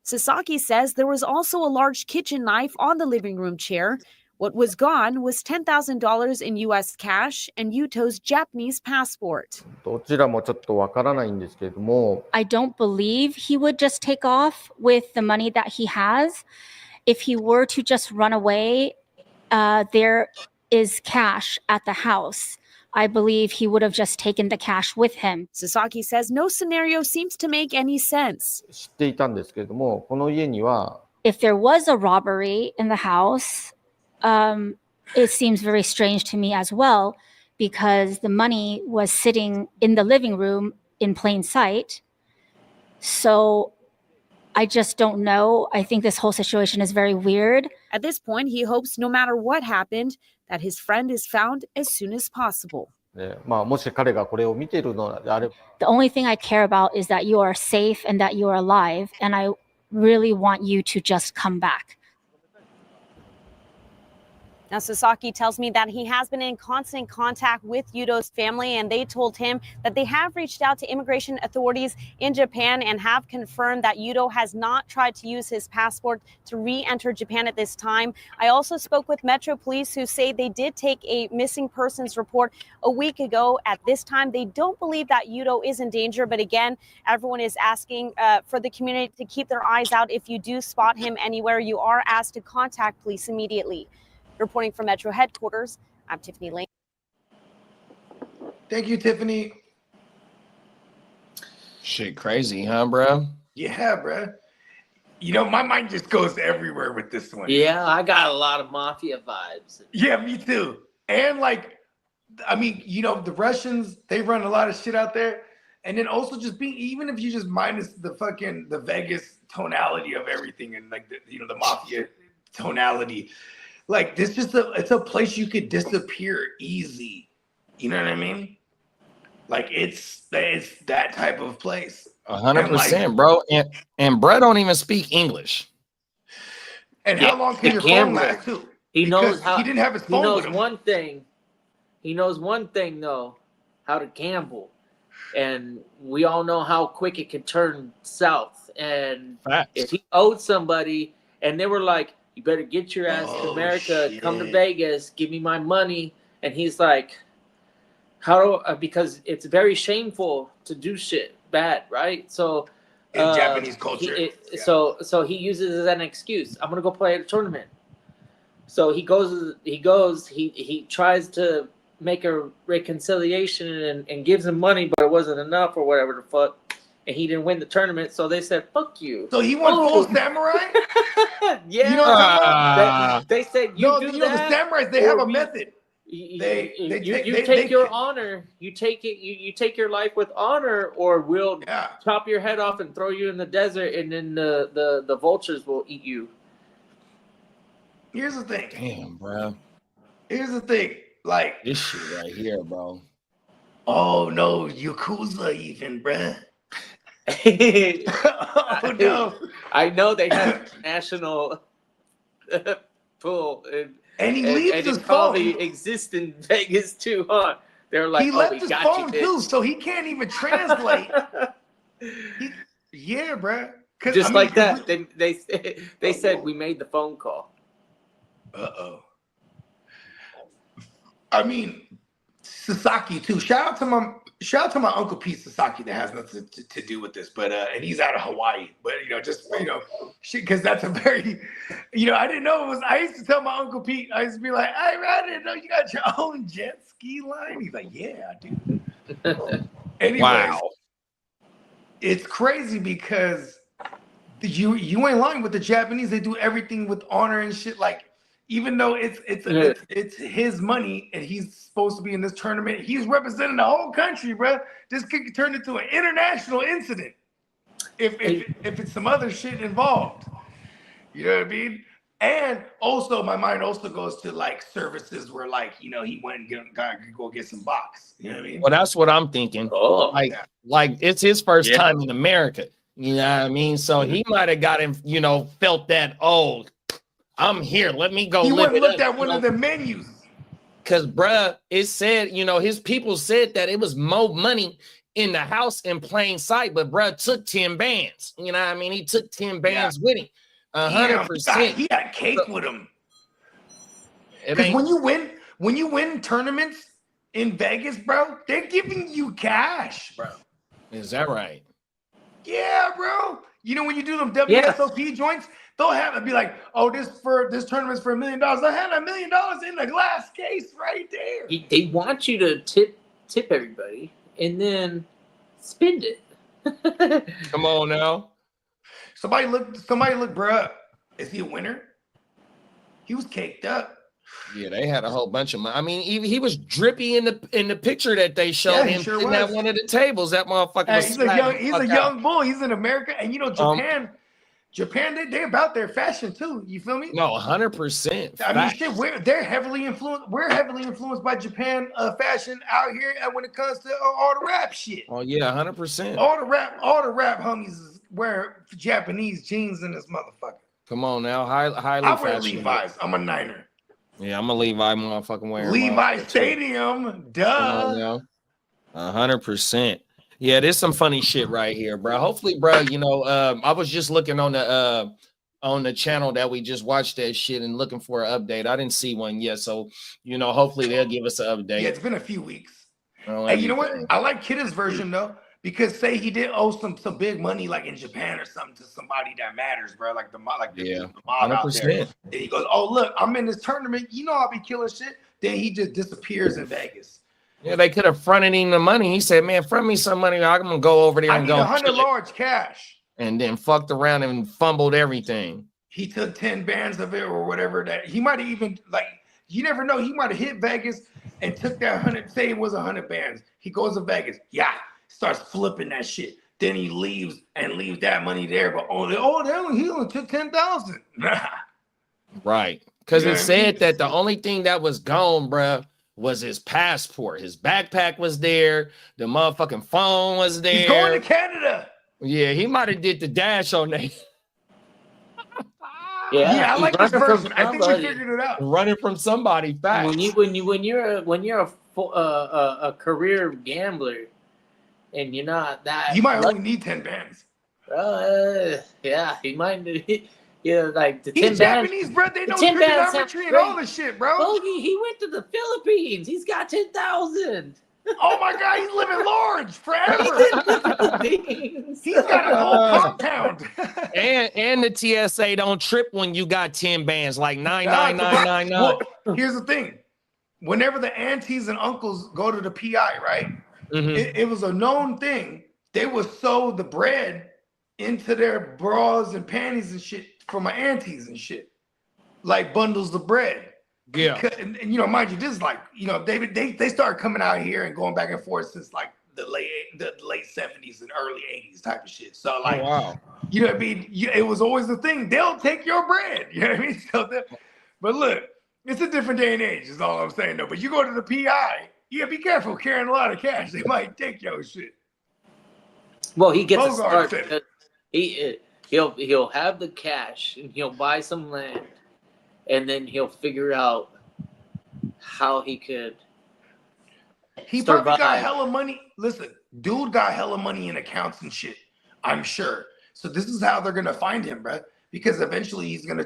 Sasaki says there was also a large kitchen knife on the living room chair. What was gone was $10,000 in U.S. cash and Yuto's Japanese passport. どちらもちょっとわからないんですけれども、 I don't believe he would just take off with the money that he has. If he were to just run away, there is cash at the house. I believe he would have just taken the cash with him. Sasaki says no scenario seems to make any sense. 知っていたんですけれども、この家には If there was a robbery in the house, it seems very strange to me as well, because the money was sitting in the living room in plain sight. So I just don't know. I think this whole situation is very weird. At this point, he hopes no matter what happened, that his friend is found as soon as possible. もし彼がこれを見ているのであれば、 The only thing I care about is that you are safe and that you are alive, and I really want you to just come back. Now, Sasaki tells me that he has been in constant contact with Yudo's family, and they told him that they have reached out to immigration authorities in Japan and have confirmed that Yudo has not tried to use his passport to re-enter Japan at this time. I also spoke with Metro Police, who say they did take a missing persons report a week ago. At this time, they don't believe that Yudo is in danger, but again, everyone is asking for the community to keep their eyes out. If you do spot him anywhere, you are asked to contact police immediately. Reporting from Metro headquarters, I'm Tiffany Lane. Thank you, Tiffany. Shit crazy, huh, bro? Yeah, bro. You know, my mind just goes everywhere with this one. Yeah, I got a lot of mafia vibes. Yeah, me too. And like, I mean, you know, the Russians, they run a lot of shit out there. And then also just being, even if you just minus the Vegas tonality of everything and like the mafia tonality, like this it's a place you could disappear easy. You know what I mean? Like it's that type of place. 100%, bro. And Brett don't even speak English. And how long can your phone last too? He knows how he didn't have his phone. He knows with him. one thing. He knows one thing though, how to gamble. And we all know how quick it can turn south. And if he owed somebody and they were like, you better get your ass to America, come to Vegas, give me my money. And he's like, because it's very shameful to do shit bad, right? So in Japanese culture. So he uses it as an excuse. I'm gonna go play at a tournament. So he tries to make a reconciliation and gives him money, but it wasn't enough or whatever the fuck. And he didn't win the tournament, so they said, fuck you. So he went full samurai? Yeah. You know what I'm talking about? They said, the samurais, they have a method. You take your honor. You take it. You take your life with honor, or we'll chop your head off and throw you in the desert, and then the vultures will eat you. Here's the thing. Damn, bro. Here's the thing. Like this shit right here, bro. Oh no, Yakuza even, bruh. Oh no! I know they have national pool, and he leaves his phone. He exists in Vegas too, huh? They're like, he left his phone too, so he can't even translate. Yeah, bruh. Just like that, they said we made the phone call. I mean, Sasaki too. Shout out to my Uncle Pete Sasaki that has nothing to do with this, but and he's out of Hawaii. But because that's a very, I didn't know it was. I used to tell my Uncle Pete, I used to be like, I didn't know you got your own jet ski line. He's like, yeah, I do. Anyways, wow, it's crazy because you ain't lying with the Japanese. They do everything with honor and shit. Like, even though it's his money and he's supposed to be in this tournament, he's representing the whole country, bro. This could turn into an international incident if it's some other shit involved. You know what I mean? And also, my mind also goes to like services where, like, you know, he went and go get some box. You know what I mean? Well, that's what I'm thinking. Oh, Like it's his first time in America. You know what I mean? So he might have got him, you know, felt that, oh, I'm here. Let me go. He went and live it looked up, at one of the menus. Because, bruh, it said, you know, his people said that it was more money in the house in plain sight, but bruh took 10 bands. You know what I mean? He took 10 bands with him. 100%. He had cake with him. It Because ain't when you win tournaments in Vegas, bro, they're giving you cash, bro. Is that right? Yeah, bro. You know, when you do them WSOP joints, they'll have it be like, oh, this tournament's for $1 million. They'll have $1 million in the glass case right there. They want you to tip everybody and then spend it. Come on now. Somebody look, bro. Is he a winner? He was caked up. Yeah, they had a whole bunch of money. I mean, he was drippy in the picture that they showed him sitting at one of the tables. That motherfucker was he's a young bull. He's in America, and you know Japan, they about their fashion too. You feel me? No, 100%. I mean, shit, they're heavily influenced. We're heavily influenced by Japan fashion out here, and when it comes to all the rap shit. Oh yeah, 100%. All the rap homies wear Japanese jeans in this motherfucker. Come on now, highly I wear fashionable. Levi's. I'm a Niner. Yeah, I'm a Levi motherfucking wearing. Levi Stadium, duh. 100%. Yeah, there's some funny shit right here, bro. Hopefully, bro, you know, I was just looking on the channel that we just watched that shit and looking for an update. I didn't see one yet, so you know, hopefully they'll give us an update. Yeah, it's been a few weeks. Hey, you know what? I like Kidda's version though, because say he did owe some big money like in Japan or something to somebody that matters, bro. Like the mob out there. 100%. And he goes, "Oh look, I'm in this tournament. You know I'll be killing shit." Then he just disappears in Vegas. Yeah, they could have fronted him the money. He said, "Man, front me some money. I'm gonna go over there and go 100 large cash." And then fucked around and fumbled everything. He took 10 bands of it or whatever that he might have even like. You never know. He might have hit Vegas and took that 100. Say it was 100 bands. He goes to Vegas. Yeah, starts flipping that shit. Then he leaves that money there. But he only took 10,000. Right, because it said that the only thing that was gone, bruh, was his passport. His backpack was there. The motherfucking phone was there. He's going to Canada. Yeah, he might have did the dash on that. Yeah, I like this version. I think we figured it out. Running from somebody fast. When you're a career gambler, and you're not that, you might only need 10 bands. Yeah, he might. Yeah, like the 10 He's Japanese, bro. They know trigonometry and all this shit, bro. Oh, he went to the Philippines. He's got 10,000. Oh my God, he's living large forever. He's got a whole compound. and the TSA don't trip when you got 10 bands, like 99999. Well, here's the thing. Whenever the aunties and uncles go to the PI, right? Mm-hmm. It was a known thing. They would sew the bread into their bras and panties and shit for my aunties and shit. Like bundles of bread. Yeah. And you know, mind you, this is like, you know, they started coming out here and going back and forth since like the late 70s and early 80s type of shit. So like, you know what I mean? It was always the thing. They'll take your bread. You know what I mean? So but look, it's a different day and age is all I'm saying though. But you go to the PI, you gotta be careful carrying a lot of cash. They might take your shit. Well, he gets Bogard a start. He'll have the cash and he'll buy some land. And then he'll figure out how he could. He probably got hella money. Listen, dude got hella money in accounts and shit, I'm sure. So this is how they're gonna find him, bro. Because eventually he's gonna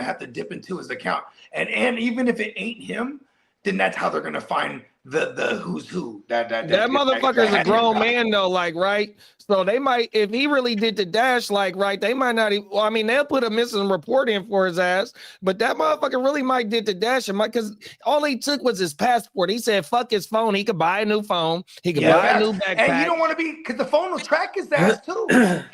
have to dip into his account. And even if it ain't him, then that's how they're gonna find the who's who. That motherfucker's a grown man though, like, right? So they might, if he really did the dash, like, right, they might not even, well, I mean, they'll put a missing report in for his ass, but that motherfucker really might did the dash, because all he took was his passport. He said, fuck his phone. He could buy a new phone. He could buy a new backpack. And you don't want to be, because the phone will track his ass too.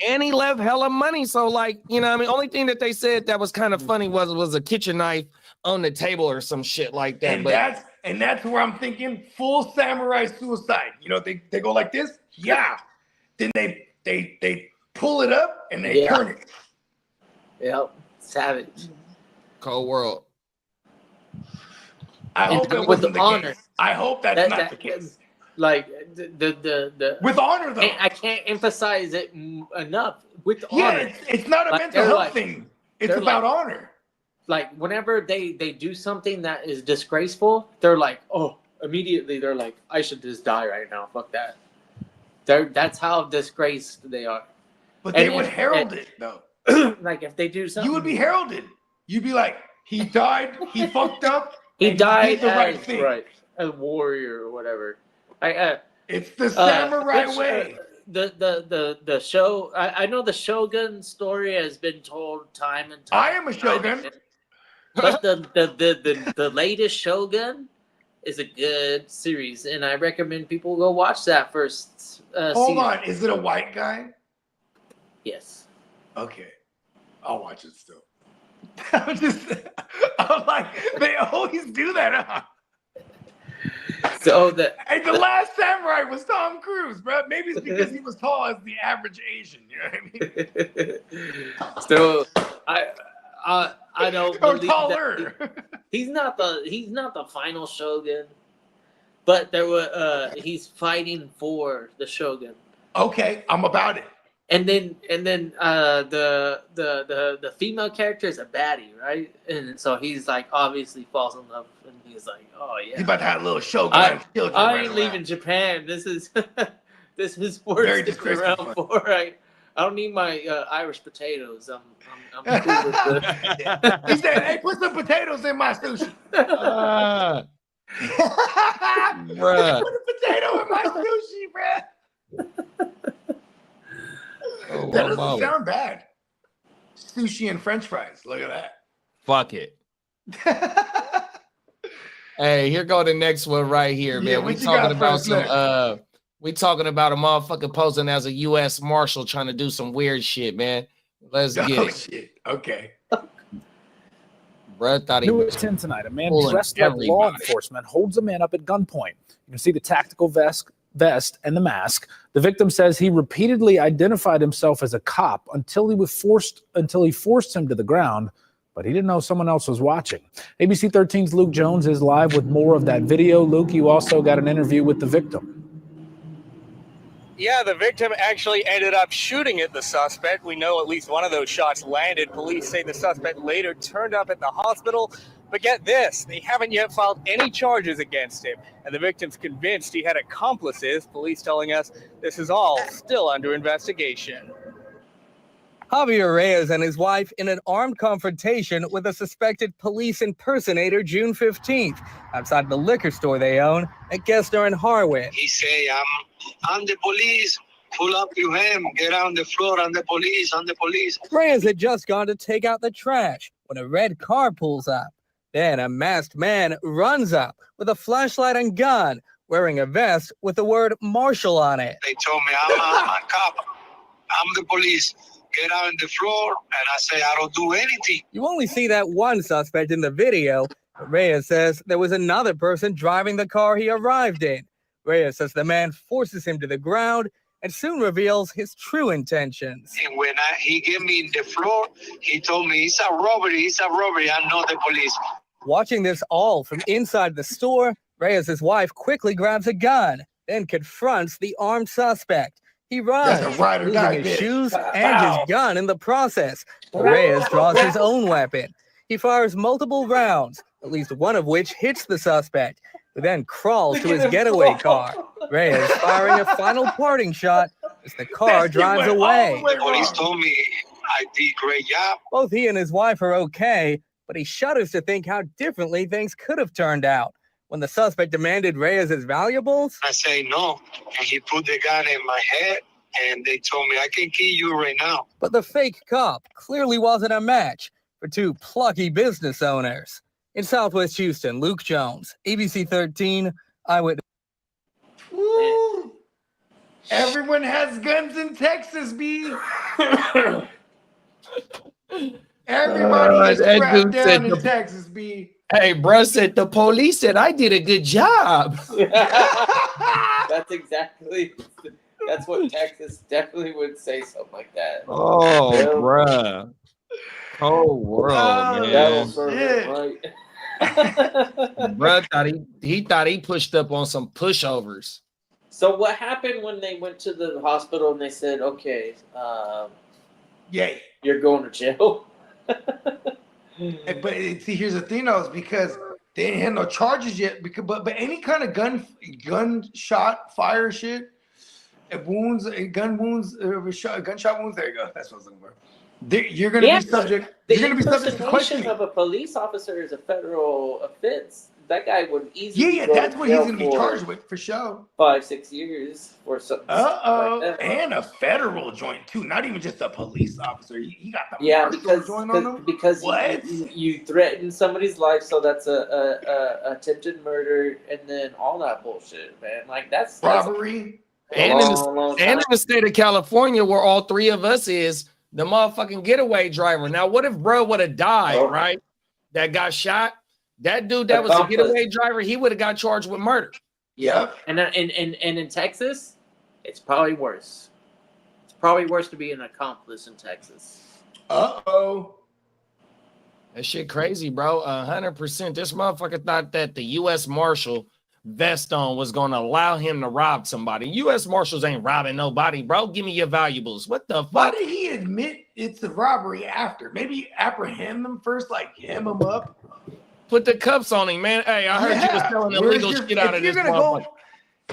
And he left hella money. So, like, you know what I mean? Only thing that they said that was kind of funny was a kitchen knife on the table or some shit like that. And that's where I'm thinking full samurai suicide. You know, they go like this. Yeah. Then they pull it up and they turn it. Yep. Savage. Cold World. I hope it wasn't the honor. case. I hope that's not the case. Like the with honor though. I can't emphasize it enough. With yeah, honor, it's not a like, mental health like, thing. It's about honor. Like whenever they do something that is disgraceful, they're like, oh, immediately they're like, I should just die right now. Fuck that. That's how disgraced they are. But they would herald it though. Like if they do something, you would be heralded. You'd be like, he died, he fucked up, he died he did the right as thing. right, a warrior or whatever. It's the samurai way. The show. I know the Shogun story has been told time and time. I am a Shogun. But the latest Shogun is a good series, and I recommend people go watch that first. Hold on, is it a white guy? Yes. Okay, I'll watch it still. I'm like, they always do that, huh? So and the last samurai was Tom Cruise, bro. Maybe it's because he was tall as the average Asian. You know what I mean? So I don't or believe taller. that he's not the final Shogun, but he's fighting for the Shogun. Okay, I'm about it. And then the female character is a baddie, right? And so he's like obviously falls in love, and he's like, oh yeah, he's about to have a little Shogun. I ain't leaving Japan. This is worth sticking around for. Right? I don't need my Irish potatoes. I'm cool with the... He said, "Hey, put some potatoes in my sushi." Bruh. Put a potato in my sushi, bruh. Oh, That doesn't sound bad. Sushi and French fries. Look at that. Fuck it. Hey, here go the next one right here, man. We talking about we talking about a motherfucker posing as a U.S. Marshal trying to do some weird shit, man. Let's get it. Shit. Okay. Bruh thought he New was at 10 tonight. A man pulling dressed like law everybody. enforcement holds a man up at gunpoint. You can see the tactical vest and the mask. The victim says he repeatedly identified himself as a cop until he forced him to the ground, but he didn't know someone else was watching. ABC 13's Luke Jones is live with more of that video. Luke, you also got an interview with the victim. Yeah, the victim actually ended up shooting at the suspect. We know at least one of those shots landed. Police say the suspect later turned up at the hospital. But get this, they haven't yet filed any charges against him. And the victim's convinced he had accomplices. Police telling us this is all still under investigation. Javier Reyes and his wife in an armed confrontation with a suspected police impersonator June 15th outside the liquor store they own at Gessner and Harwin. He say, I'm the police. Pull up your hand. Get on the floor. I'm the police. I'm the police. Reyes had just gone to take out the trash when a red car pulls up. Then a masked man runs up with a flashlight and gun, wearing a vest with the word Marshal on it. They told me, I'm a cop. I'm the police. Get out on the floor. And I say, I don't do anything. You only see that one suspect in the video. But Reyes says there was another person driving the car he arrived in. Reyes says the man forces him to the ground and soon reveals his true intentions. And when he gave me the floor, he told me, it's a robbery. It's a robbery. I'm not the police. Watching this all from inside the store, Reyes' wife quickly grabs a gun, then confronts the armed suspect. He runs, losing his shoes and his gun in the process. Reyes draws his own weapon. He fires multiple rounds, at least one of which hits the suspect, who then crawls to his getaway car. Reyes firing a final parting shot as the car drives away. The police told me I did a great job. Both he and his wife are okay, but he shudders to think how differently things could have turned out. When the suspect demanded Reyes' valuables, I say no, and he put the gun in my head, and they told me, I can kill you right now. but the fake cop clearly wasn't a match for two plucky business owners. In Southwest Houston, Luke Jones, ABC 13, Eyewitness. Woo. Everyone has guns in Texas, B. Everybody is that strapped dude down said in Texas, B. Hey, bro said the police said I did a good job. That's what Texas definitely would say, something like that. Oh, bruh. Whole world, man. Right. Bruh thought he pushed up on some pushovers. So what happened when they went to the hospital and they said, "Okay, Yay, you're going to jail"? But see, here's the thing, though, is because they didn't have no charges yet. But any kind of gunshot fire shit, gunshot wounds. There you go. That's what I was looking for. You're going to be subject. You're going to be subject to questioning. Of a police officer is a federal offense. That guy would easily. Yeah, that's what he's going to be charged with for sure. 5-6 years or something. Like and a federal joint too. Not even just a police officer. He got the marshal joint on him. Because you threatened somebody's life, so that's a attempted murder, and then all that bullshit, man. Like that's robbery. And in the state of California, where all three of us is, the motherfucking getaway driver. Now, what if bro would have died, right? That got shot. That dude that was a getaway driver, he would have got charged with murder. Yep. And in Texas, it's probably worse. It's probably worse to be an accomplice in Texas. That shit crazy, bro. 100%. This motherfucker thought that the U.S. Marshal vest on was going to allow him to rob somebody. U.S. Marshals ain't robbing nobody, bro. Give me your valuables. What the fuck? Why did he admit it's a robbery after? Maybe apprehend them first, like hem them up. Put the cuffs on him, man. Hey, I heard you was selling illegal shit out of this motherfucker.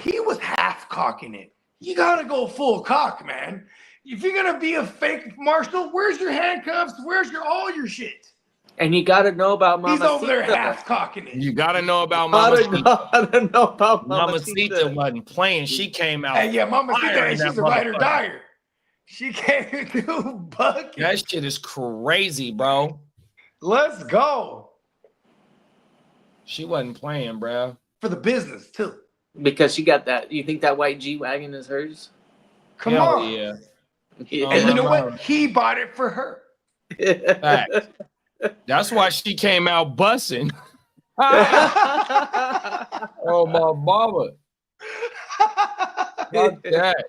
He was half cocking it. You gotta go full cock, man. If you're gonna be a fake marshal, where's your handcuffs? Where's all your shit? And you gotta know about Mamacita. He's over there half cocking it. You gotta know about Mamacita. I don't know about Mamacita wasn't playing. She came out. Hey, yeah, Mamacita, she's a writer dyer. She came through bucket. That shit is crazy, bro. Let's go. She wasn't playing, bro. For the business, too. Because she got that. You think that white G-Wagon is hers? Come on. Yeah. And you know what? He bought it for her. Fact. That's why she came out bussing. Oh, my mama. Fuck that.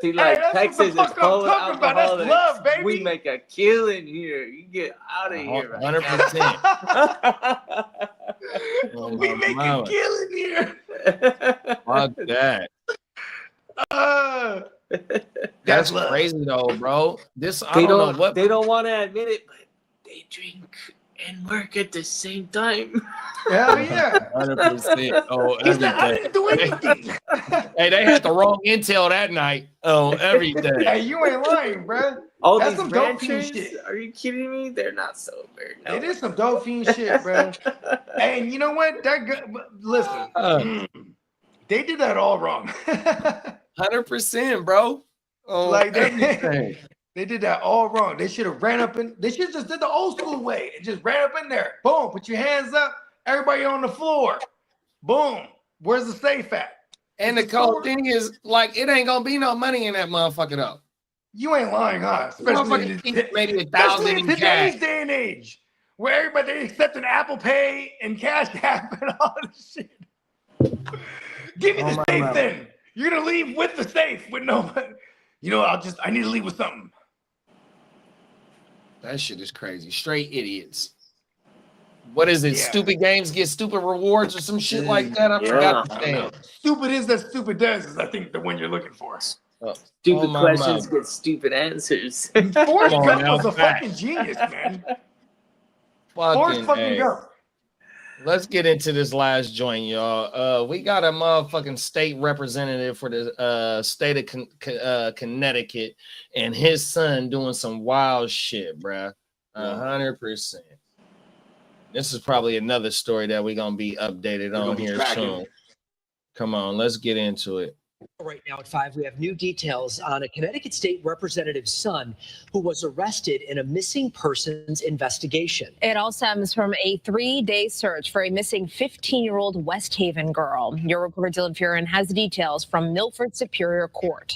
See, like Texas is full of alcohol. That's love, baby. We make a killing here. You get out of here. 100%. We make a killing here. Fuck that. That's crazy though, bro. I don't know what they don't want to admit it, but they drink and work at the same time. Hell yeah. 100%. Oh, I didn't do anything. Hey, they had the wrong intel that night. Oh, everything. Hey, you ain't lying, bro. All That's these some dope fiend ranchers, shit. are you kidding me? They're not sober. No. It is some dope fiend shit, bro. And you know what? Listen, they did that all wrong. 100%, bro. Oh, like they did that all wrong. They should have ran up in. They should just did the old school way and just ran up in there. Boom, put your hands up. Everybody on the floor. Boom. Where's the safe at? And the cold thing is, like, it ain't gonna be no money in that motherfucker though. You ain't lying, huh? Especially maybe 1,000 in today's day and age, where everybody accepting Apple Pay and Cash App and all this shit. Give me the safe then. You're gonna leave with the safe with no money. You know, I need to leave with something. That shit is crazy. Straight idiots. What is it? Yeah. Stupid games get stupid rewards or some shit like that? I forgot the name. Stupid is that stupid does is I think the one you're looking for. Stupid questions get stupid answers. Forrest Gump was a fucking genius, man. Forrest fucking Gump. Let's get into this last joint, y'all. We got a motherfucking state representative for the state of Connecticut and his son doing some wild shit, bruh. 100%. This is probably another story that we're going to be updated on here soon. Come on, let's get into it. Right now at 5, we have new details on a Connecticut state representative's son who was arrested in a missing persons investigation. It all stems from a 3-day search for a missing 15-year-old West Haven girl. Your reporter Dylan Furin has details from Milford Superior Court.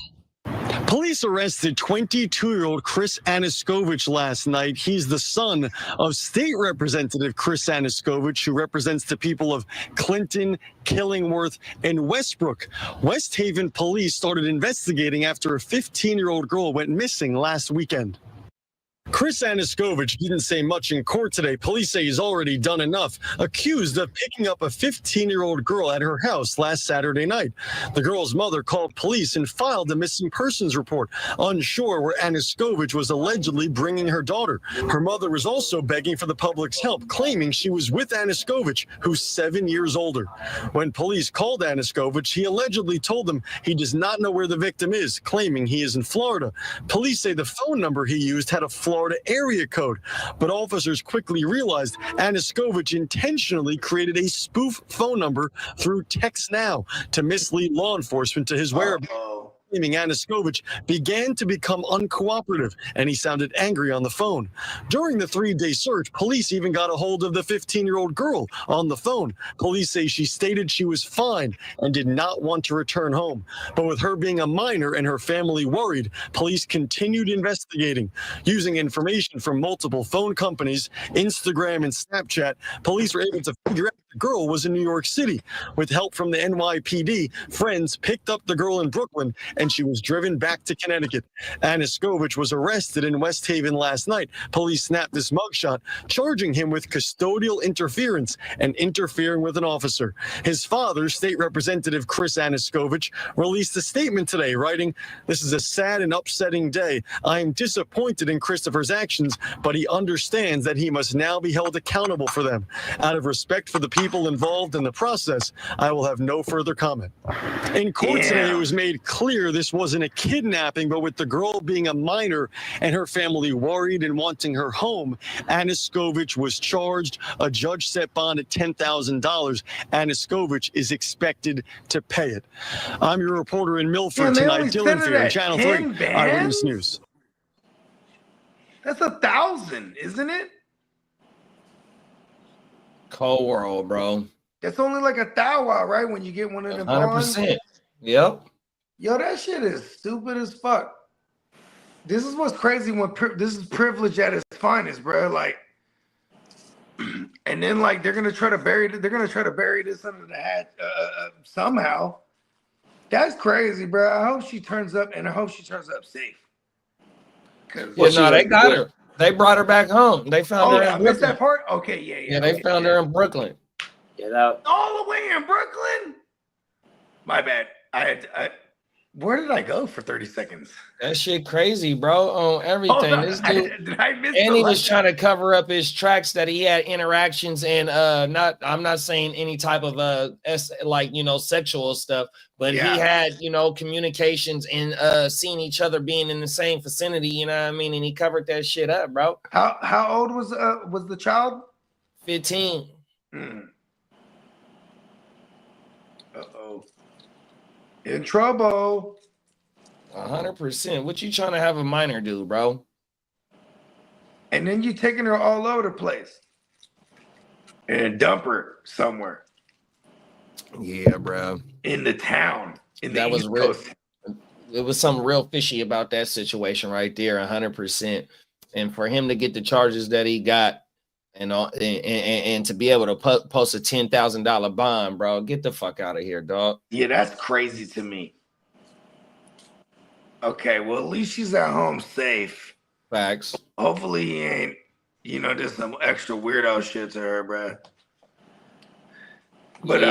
Police arrested 22-year-old Chris Aniskowicz last night. He's the son of State Representative Chris Aniskowicz, who represents the people of Clinton, Killingworth, and Westbrook. West Haven police started investigating after a 15-year-old girl went missing last weekend. Chris Anaskevich didn't say much in court today. Police say he's already done enough, accused of picking up a 15-year-old girl at her house last Saturday night. The girl's mother called police and filed a missing persons report, unsure where Anaskevich was allegedly bringing her daughter. Her mother was also begging for the public's help, claiming she was with Anaskevich, who's 7 years older. When police called Anaskevich, he allegedly told them he does not know where the victim is, claiming he is in Florida. Police say the phone number he used had a Florida area code, but officers quickly realized Anaskevich intentionally created a spoof phone number through TextNow to mislead law enforcement to his whereabouts. Claiming Anaskevich began to become uncooperative, and he sounded angry on the phone. During the 3-day search, police even got a hold of the 15-year-old girl on the phone. Police say she stated she was fine and did not want to return home. But with her being a minor and her family worried, police continued investigating. Using information from multiple phone companies, Instagram and Snapchat, police were able to figure out the girl was in New York City. With help from the NYPD, friends picked up the girl in Brooklyn and she was driven back to Connecticut. Anaskevich was arrested in West Haven last night. Police snapped this mugshot, charging him with custodial interference and interfering with an officer. His father, State Representative Chris Anaskevich, released a statement today, writing, "This is a sad and upsetting day. I am disappointed in Christopher's actions, but he understands that he must now be held accountable for them. Out of respect for the people involved in the process, I will have no further comment." In court today, it was made clear this wasn't a kidnapping, but with the girl being a minor and her family worried and wanting her home, Anaskevich was charged. A judge set bond at $10,000. Anaskevich is expected to pay it. I'm your reporter in Milford tonight, Dylan Fear, Channel 3 Eyewitness News. That's 1,000, isn't it? Cold world, bro. That's only like a thou, right? When you get one of them bonds. 100%. Yep. Yo, that shit is stupid as fuck. This is what's crazy when this is privilege at its finest, bro. Like, and then like they're gonna try to bury it. They're gonna try to bury this under the hat somehow. That's crazy, bro. I hope she turns up, and I hope she turns up safe. Well, no, they got her. They brought her back home. They found her. I missed that part. Okay, yeah. Yeah, they found her in Brooklyn. Get out. All the way in Brooklyn. My bad. Where did I go for 30 seconds? That shit crazy, bro. On everything. Oh, This dude, did I miss and the he was last- trying to cover up his tracks that he had interactions and I'm not saying any type of sexual stuff, but Yeah. he had communications and seeing each other being in the same vicinity, you know what I mean? And he covered that shit up, bro. How old was the child? 15. Uh-oh. In trouble. 100%. What you trying to have a minor do, bro? And then you taking her all over the place and dump her somewhere. Yeah, bro. In the town. That was real. It was something real fishy about that situation right there, 100%. And for him to get the charges that he got, and to be able to post a $10,000 bond, bro, get the fuck out of here, dog. Yeah, that's crazy to me. Okay, well, at least she's at home safe. Facts. Hopefully he ain't, there's some extra weirdo shit to her, bro. But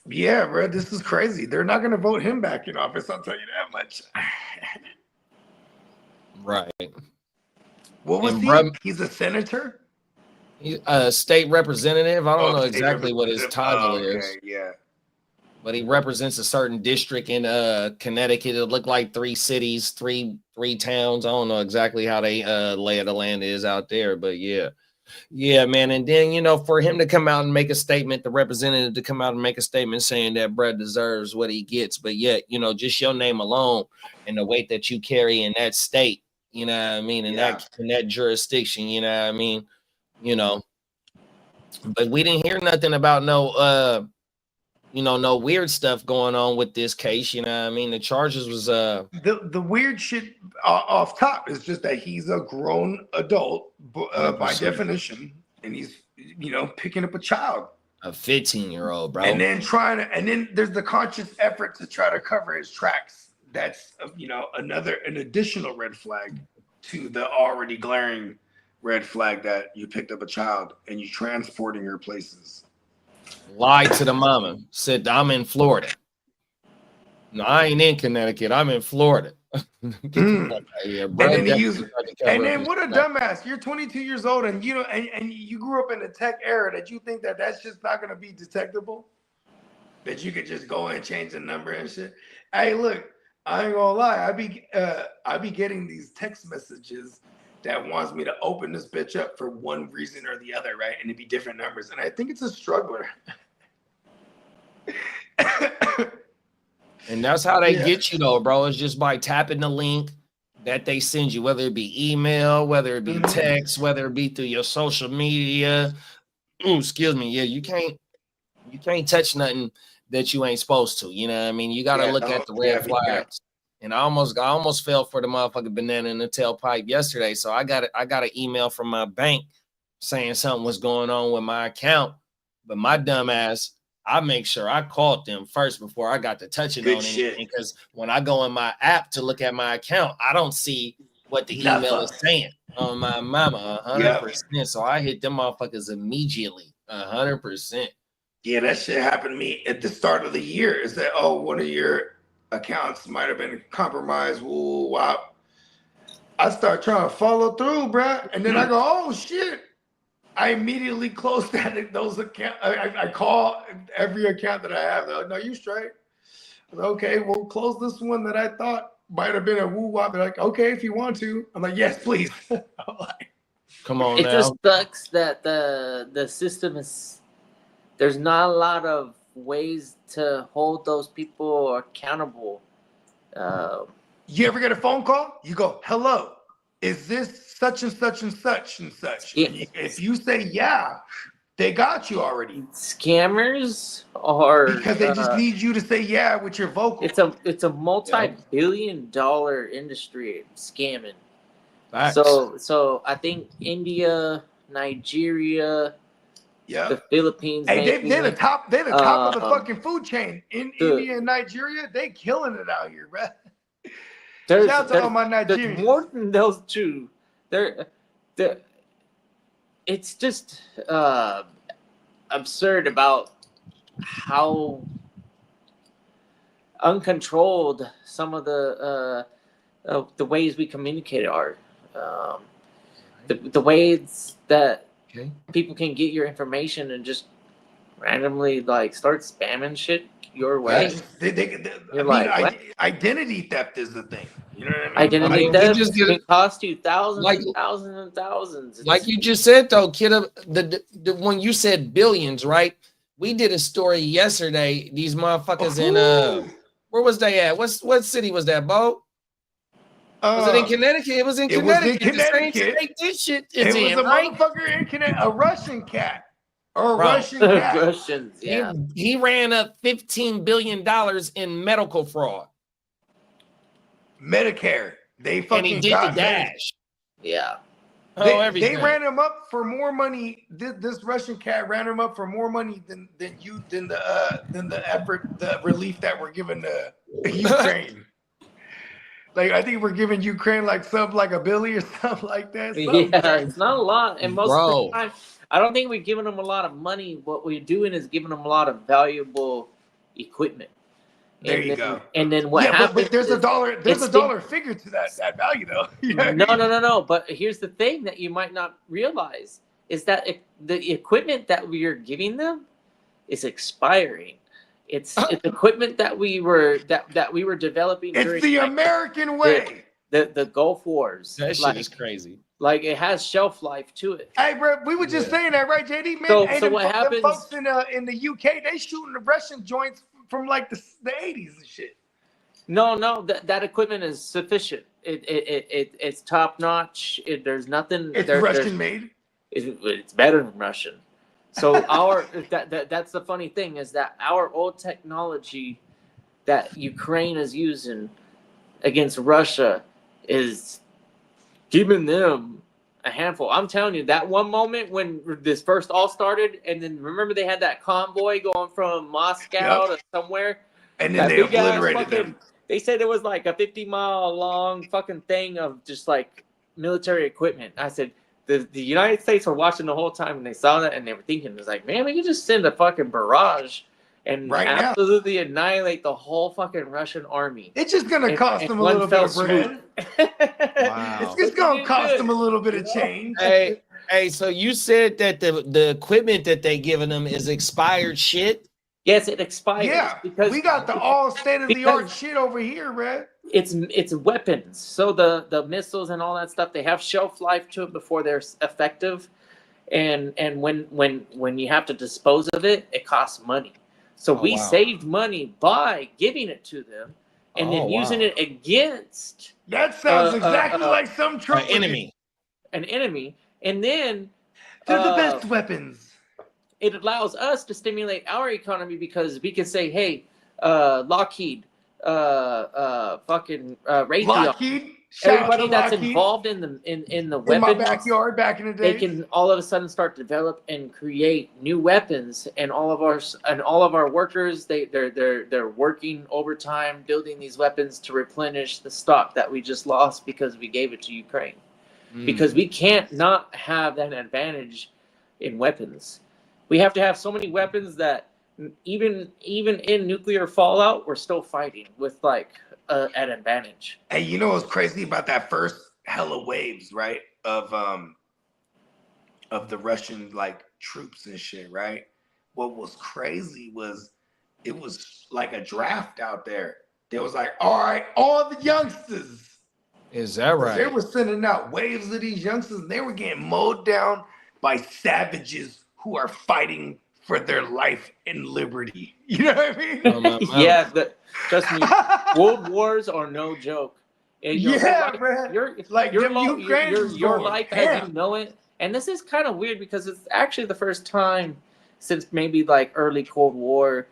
yeah, bro, this is crazy. They're not gonna vote him back in office, I'll tell you that much. Right. What was And he? He's a senator? He's a state representative. I don't know state exactly what his title is. Okay, yeah. But he represents a certain district in Connecticut. It looked like 3 cities, three towns. I don't know exactly how they lay of the land is out there, but yeah. Yeah, man. And then, for him to come out and make a statement, the representative to come out and make a statement saying that Brett deserves what he gets, but yet, just your name alone and the weight that you carry in that state, you know what I mean, in that jurisdiction, you know what I mean, but we didn't hear nothing about no weird stuff going on with this case, you know what I mean? The charges was the weird shit off top is just that he's a grown adult by definition, and he's picking up a child, a 15-year-old, bro, and then there's the conscious effort to try to cover his tracks. That's an additional red flag to the already glaring red flag that you picked up a child and you transporting her places. Lied to the mama. Said, I'm in Florida. No, I ain't in Connecticut. I'm in Florida. Get the fuck out of here, bro. And then what a dumbass. You're 22 years old and you know and you grew up in the tech era that you think that that's just not going to be detectable, that you could just go and change the number and shit. Hey, look, I ain't gonna lie. I be getting these text messages that wants me to open this bitch up for one reason or the other, right? And it'd be different numbers. And I think it's a struggler. And that's how they get you, though, bro. It's just by tapping the link that they send you, whether it be email, whether it be text, whether it be through your social media. Ooh, excuse me. Yeah, you can't touch nothing that you ain't supposed to. You know what I mean? You got to look at the red flags. And I almost fell for the motherfucking banana in the tailpipe yesterday. So I got an email from my bank saying something was going on with my account, but my dumb ass, I make sure I called them first before I got to touching on anything, because when I go in my app to look at my account, I don't see what the email is saying on my mama 100%. So I hit them motherfuckers immediately 100%. Yeah, that shit happened to me at the start of the year. Is that, oh, one of your accounts might have been compromised. Woo, wow. I start trying to follow through, bruh. And then I go, oh, shit. I immediately closed those accounts. I call every account that I have. They're like, no, you straight. I'm like, okay, we'll close this one that I thought might have been a woo-wop. They're like, okay, if you want to. I'm like, yes, please. Come on It now. just sucks that the system is, there's not a lot of ways to hold those people accountable. You ever get a phone call? You go, hello, is this such and such and such and such? If you say yeah, they got you already. Scammers are, because they just need you to say yeah with your vocal. It's a multi-billion-dollar industry scamming. Facts. So I think India, Nigeria, the Philippines. Hey, they're the top. They're the top of the fucking food chain in India and Nigeria. They killing it out here, bro. Shout out to all my Nigerians. There's more than those two. It's just absurd about how uncontrolled some of the ways we communicate are. The ways that people can get your information and just randomly like start spamming shit your way. Identity theft is the thing. You know what I mean? Identity theft can cost you thousands and thousands and thousands. Like you just said, though, kid, when you said billions, right? We did a story yesterday. These motherfuckers in where was they at? What city was that, Bo? Was it in Connecticut? It was in Connecticut. The same state this shit is it was in, a right? motherfucker in Connecticut, a Russian cat. Or a Russian cat. Russians, yeah. He ran up $15 billion in medical fraud. Medicare. They fucking and he did got the dash. Yeah. They ran him up for more money. This Russian cat ran him up for more money than the relief that we're giving to Ukraine. Like I think we're giving Ukraine like $1 billion or something like that. Yeah, it's not a lot. And most of the time, I don't think we're giving them a lot of money. What we're doing is giving them a lot of valuable equipment. There you go. And then what happens? But there's a dollar. There's a dollar figure to that value, though. No. But here's the thing that you might not realize is that the equipment that we are giving them is expiring. It's equipment that we were developing. It's the American way. The Gulf Wars. That shit is crazy. Like it has shelf life to it. Hey, bro, we were just saying that, right, JD? Man, so what happens? Folks in the UK, they shooting the Russian joints from like the 80s and shit. No, that equipment is sufficient. It's top notch. There's nothing. It's Russian made. It's better than Russian. So that's the funny thing is that our old technology that Ukraine is using against Russia is giving them a handful. I'm telling you, that one moment when this first all started, and then remember they had that convoy going from Moscow to somewhere, and then they obliterated them. They said it was like a 50-mile long fucking thing of just like military equipment. I said, the United States were watching the whole time, and they saw that, and they were thinking, it was like, man, we could just send a fucking barrage and absolutely annihilate the whole fucking Russian army. It's just gonna cost them a little bit of bread. It's just gonna cost them a little bit of change. Hey, so you said that the equipment that they giving them is expired shit? Yes, it expires. Yeah, because we got the all state-of-the-art shit over here, man. It's weapons. So the missiles and all that stuff, they have shelf life to it before they're effective, and when you have to dispose of it, it costs money. So we saved money by giving it to them, and then using it against. That sounds exactly like some Trump enemy. An enemy, and then they're the best weapons. It allows us to stimulate our economy because we can say, hey, Lockheed, fucking Raytheon, Lockheed, everybody that's Lockheed. Involved in the weapons, in my backyard back in the day, they can all of a sudden start to develop and create new weapons, and all of our workers, they're working overtime building these weapons to replenish the stock that we just lost because we gave it to Ukraine. Because we can't not have that advantage in weapons. We have to have so many weapons that even in nuclear fallout, we're still fighting with like an advantage. Hey, you know what's crazy about that first hella waves, right? Of the Russian like troops and shit, right? What was crazy was it was like a draft out there. There was like, all right, all the youngsters. Is that right? They were sending out waves of these youngsters, and they were getting mowed down by savages who are fighting for their life and liberty. You know what I mean? Yeah, trust me, world wars are no joke. And your life as you know it. And this is kind of weird because it's actually the first time since maybe like early Cold War.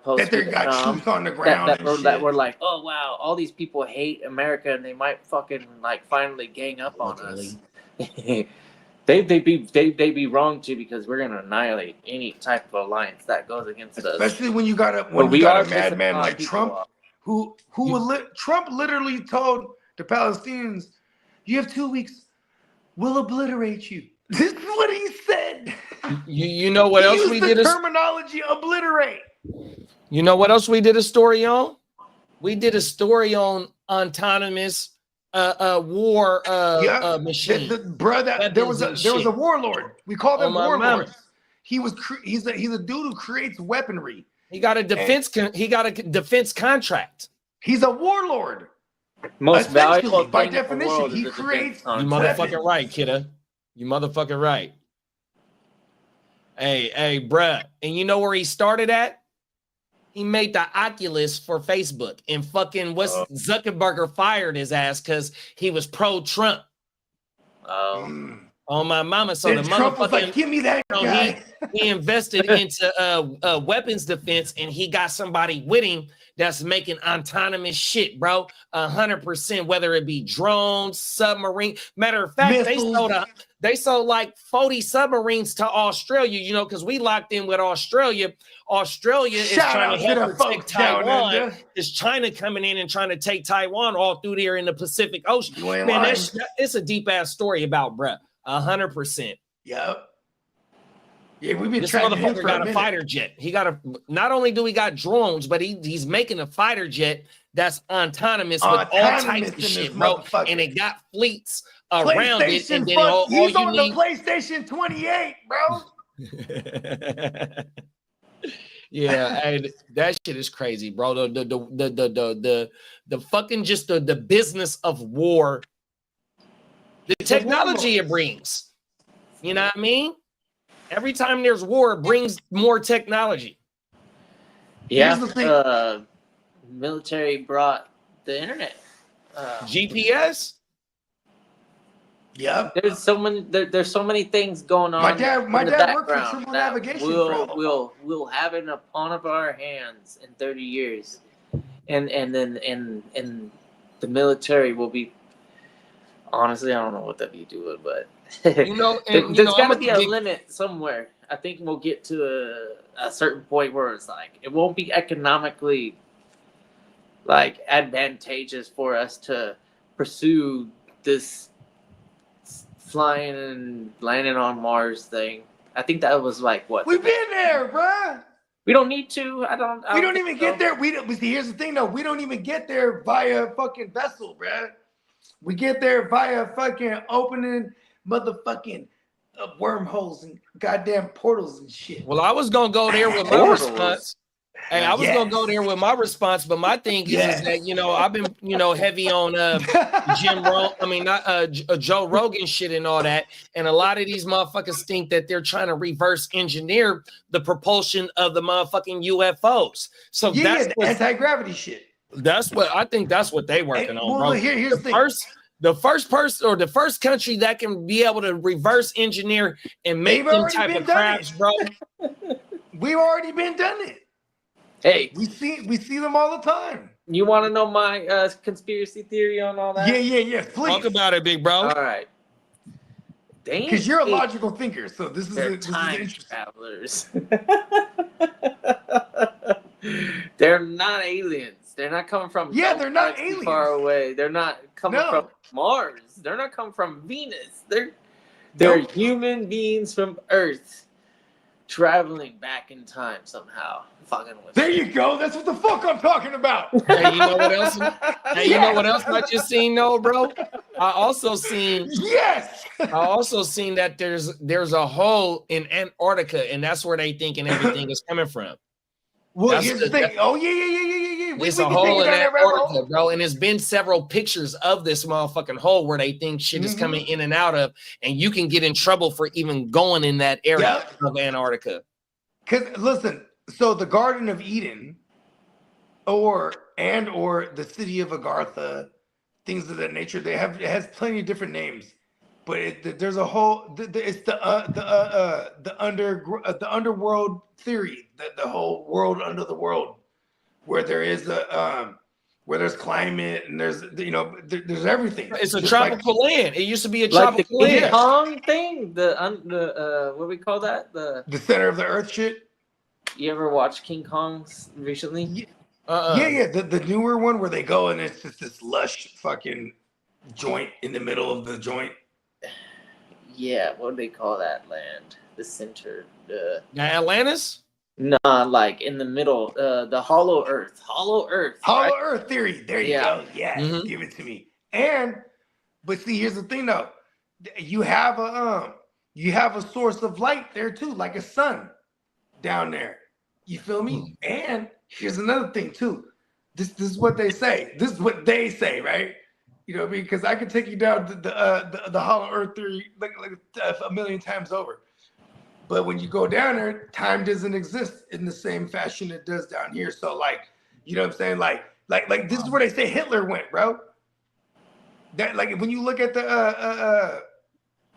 Post that they got troops on the ground that were like, oh wow, all these people hate America and they might fucking like finally gang up on us. They be wrong too, because we're gonna annihilate any type of alliance that goes against us. Especially when you got a madman like Trump, Trump literally told the Palestinians, "You have 2 weeks, we'll obliterate you." This is what he said. You know what else we did? Terminology obliterate. You know what else we did a story on? We did a story on autonomous war machine. There was a warlord. We call them warlords. He's a dude who creates weaponry. He got a defense. He got a defense contract. He's a warlord. Most valuable by definition, he creates. You motherfucking right, kidda. You motherfucking right. Hey, bruh. And you know where he started at? He made the Oculus for Facebook, and fucking Zuckerberg fired his ass because he was pro-Trump. On my mama. So the Trump was like, give me that guy. He invested into weapons defense, and he got somebody with him that's making autonomous shit, bro. 100%, whether it be drones, submarine. Matter of fact, they sold like 40 submarines to Australia, you know, because we locked in with Australia. Australia is trying to help protect Taiwan. Is China coming in and trying to take Taiwan all through there in the Pacific Ocean? Man, it's a deep ass story about, bruh. 100%. Yep. Yeah, we've been this trying motherfucker got a fighter jet. He got not only do we got drones, but he's making a fighter jet that's autonomous with all types of shit, bro. And it got fleets around it. And then he's on the PlayStation 28, bro. Yeah, and that shit is crazy, bro. The fucking just the business of war, the technology it brings. You know what I mean? Every time there's war, it brings more technology. Yeah, military brought the internet. GPS. Yeah, there's so many things going on. My dad worked for Triple Navigation. We'll have it upon of our hands in 30 years, and then the military will be. Honestly, I don't know what they'll be doing, but there's got to be a limit somewhere. I think we'll get to a certain point where it's like it won't be economically like advantageous for us to pursue this flying and landing on Mars thing. I think that was like what? We've been there, bruh. We don't need to. We don't even get there. See, here's the thing, though. We don't even get there via fucking vessel, bruh. We get there via fucking opening motherfucking wormholes and goddamn portals and shit. Well, I was gonna go there with my response. Hey, I was gonna go there with my response, but my thing is that I've been heavy on Joe Rogan shit and all that, and a lot of these motherfuckers think that they're trying to reverse engineer the propulsion of the motherfucking UFOs. So that's the anti-gravity shit. That's what I think. That's what they working on, bro. Here's the first person or the first country that can be able to reverse engineer and make them type of crafts, bro. We've already been done it. Hey, we see them all the time. You want to know my conspiracy theory on all that? Yeah. Please talk about it, big bro. All right. Because you're a logical thinker, so this is time travelers. They're not aliens. They're not coming from they're not aliens far away. They're not coming from Mars. They're not coming from Venus. They're human beings from Earth traveling back in time somehow. Fucking with there you go. That's what the fuck I'm talking about. Hey, you know what else? You know what else I just seen, though, bro? I also seen that there's a hole in Antarctica, and that's where they thinking everything is coming from. Well, here's the thing. Yeah. There's a hole in Antarctica, bro, and there's been several pictures of this motherfucking hole where they think shit is coming in and out of, and you can get in trouble for even going in that area of Antarctica. Because listen, so the Garden of Eden, or the city of Agartha, things of that nature, it has plenty of different names, but there's a whole it's the underworld theory, that the whole world under the world, where there is where there's climate and there's there's everything. It's a tropical land. It used to be a tropical land. The King Kong thing, what do we call that? The center of the earth shit. You ever watch King Kong's recently? Yeah. The newer one where they go and it's just this lush fucking joint in the middle of the joint. Yeah, what do they call that land? The center. Atlantis? Nah, like in the middle. The hollow earth. Hollow earth. Hollow earth theory. There you go. Yeah, give it to me. But see, here's the thing though. You have a source of light there too, like a sun down there. You feel me? And here's another thing too. This is what they say. This is what they say, right? You know what I mean? Because I could take you down the hollow earth theory like a million times over. But when you go down there, time doesn't exist in the same fashion it does down here. So like, you know what I'm saying? Like this is where they say Hitler went, bro. That like when you look at the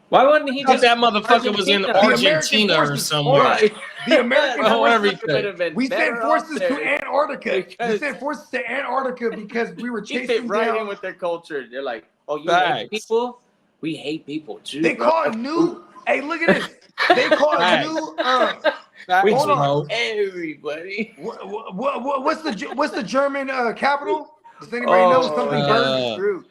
why wouldn't he just that motherfucker was in Argentina or somewhere? The American forces. We sent forces to Antarctica. We sent forces to Antarctica because we were chasing right down in with their culture. They're like, oh, you hate people? We hate people too. They call new. Hey, look at this. They call new. We hold on. Everybody. What's the German capital? Does anybody know something? True.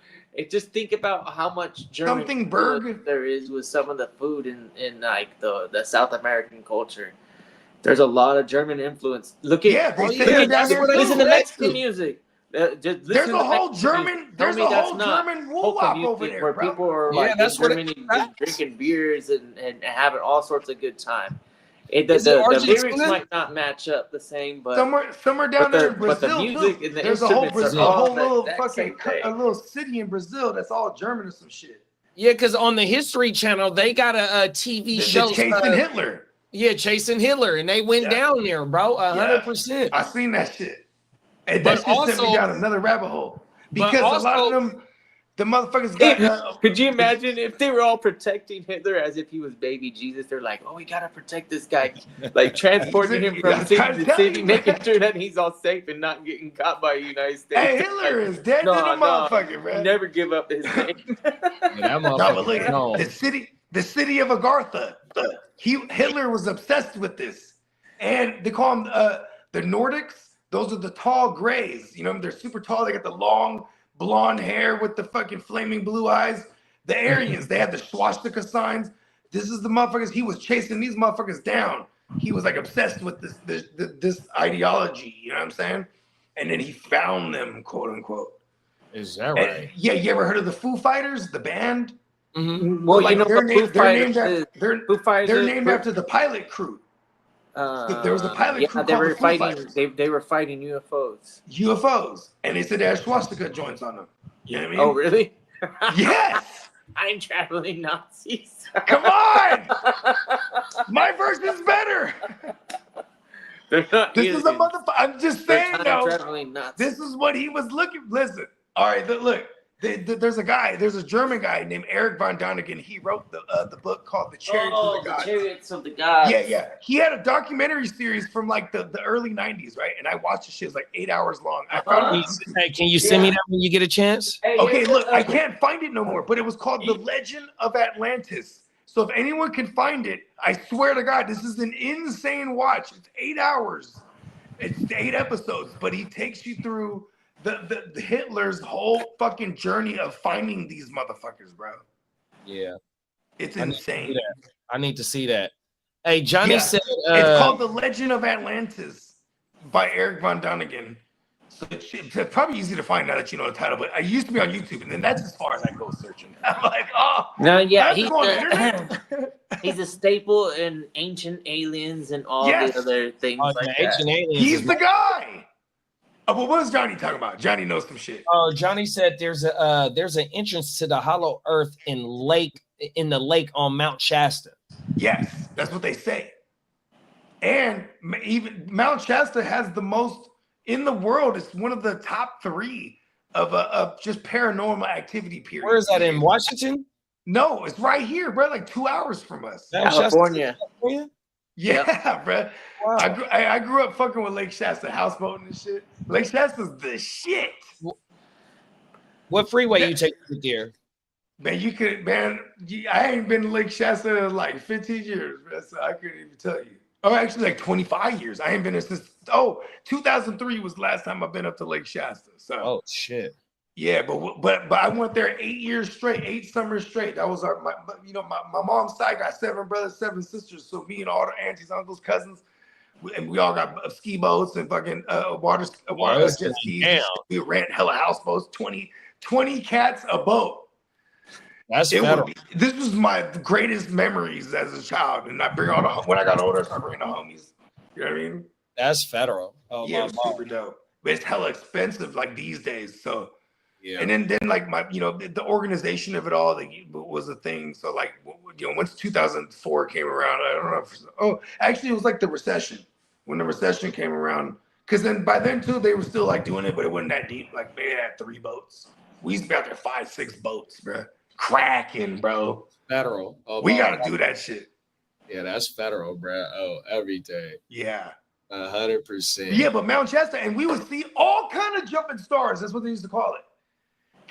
Just think about how much German food there is with some of the food in like the South American culture. There's a lot of German influence. Look at listen to Mexican music. There's a whole German woo-wop over there, where bro. people are like in Germany drinking beers and having all sorts of good time. The lyrics might not match up the same, but somewhere down there in Brazil, but the music and the there's a whole little city in Brazil that's all German or some shit. Yeah, because on the History Channel they got a TV show chasing Hitler. Yeah, chasing Hitler, and they went down there, bro, 100%. I seen that shit, and that shit sent me down another rabbit hole because a lot of them. The motherfuckers got. Could you imagine if they were all protecting Hitler as if he was baby Jesus? They're like, oh, we gotta protect this guy, like transporting him from city to city, making sure that he's all safe and not getting caught by the United States. Hey, Hitler is dead to the motherfucker, man. Never give up his name. The city of Agartha. Hitler was obsessed with this, and they call them the Nordics. Those are the tall grays. You know, they're super tall. They got the long blonde hair with the fucking flaming blue eyes. The Aryans, they had the swastika signs. This is the motherfuckers. He was chasing these motherfuckers down. He was like obsessed with this ideology. You know what I'm saying? And then he found them, quote unquote. Is that right? And, yeah, you ever heard of the Foo Fighters, the band? Mm-hmm. Well, like, you know, they're Fighters named after the pilot crew. There was a pilot crew. They called were the Foo fighting. Fighters. They were fighting UFOs. UFOs, and they said they had swastika joints on them. You know what I mean? Oh, really? Yes. I'm traveling Nazis. Come on. My version's better. This is a motherfucker. I'm just saying, though. This is what he was looking. Listen. All right. Look. There's a German guy named Eric von Däniken. He wrote the book called The Chariots of the Gods. Chariots of the Gods. Yeah. He had a documentary series from like the early 90s, right? And I watched the shit. It's like 8 hours long. I found it. Hey, can you send me that when you get a chance? Okay, look, I can't find it no more, but it was called The Legend of Atlantis. So if anyone can find it, I swear to God, this is an insane watch. It's 8 hours. It's 8 episodes, but he takes you through the Hitler's whole fucking journey of finding these motherfuckers, bro. Yeah. It's insane. I need to see that. Hey, Johnny said it's called The Legend of Atlantis by Eric von Däniken. So it's probably easy to find now that you know the title, but I used to be on YouTube, and then that's as far as I go searching. I'm like, he's a staple in Ancient Aliens and all the other things like that. Ancient Aliens. He's the guy. Oh, but what was Johnny talking about? Johnny knows some shit. Oh, Johnny said there's an entrance to the Hollow Earth in the lake on Mount Shasta. Yes, that's what they say. And even Mount Shasta has the most in the world. It's one of the top 3 of just paranormal activity. Period. Where is that, in Washington? No, it's right here, bro. Like 2 hours from us. California. Yeah, bro. Wow. I grew up fucking with Lake Shasta, houseboating and shit. Lake Shasta's the shit. What freeway you take to there? Man, I ain't been to Lake Shasta in like 15 years, bro, so I couldn't even tell you. Oh, actually, like 25 years. I ain't been there since 2003 was the last time I've been up to Lake Shasta. So. Oh shit. Yeah, but I went there 8 years straight, 8 summers straight. That was my mom's side got 7 brothers, 7 sisters. So me and all the aunties, uncles, cousins, and we all got ski boats and fucking water jet skis. We rent hella houseboats, 20 cats a boat. That's federal. This was my greatest memories as a child, and I bring all when I got older, I bring the homies. You know what I mean? That's federal. Oh, yeah, it's super dope. But it's hella expensive like these days. So. Yeah. And then like the organization of it all was a thing. So like, once 2004 came around, I don't know. Actually it was like the recession. When the recession came around, because then by then too, they were still like doing it, but it wasn't that deep. Like they had 3 boats. We used to be out there 5-6 boats, bro. Cracking, bro. Federal. Oh, we got to do that shit. Yeah, that's federal, bro. Oh, every day. Yeah. 100%. Yeah, but Mount Shasta, and we would see all kind of jumping stars. That's what they used to call it.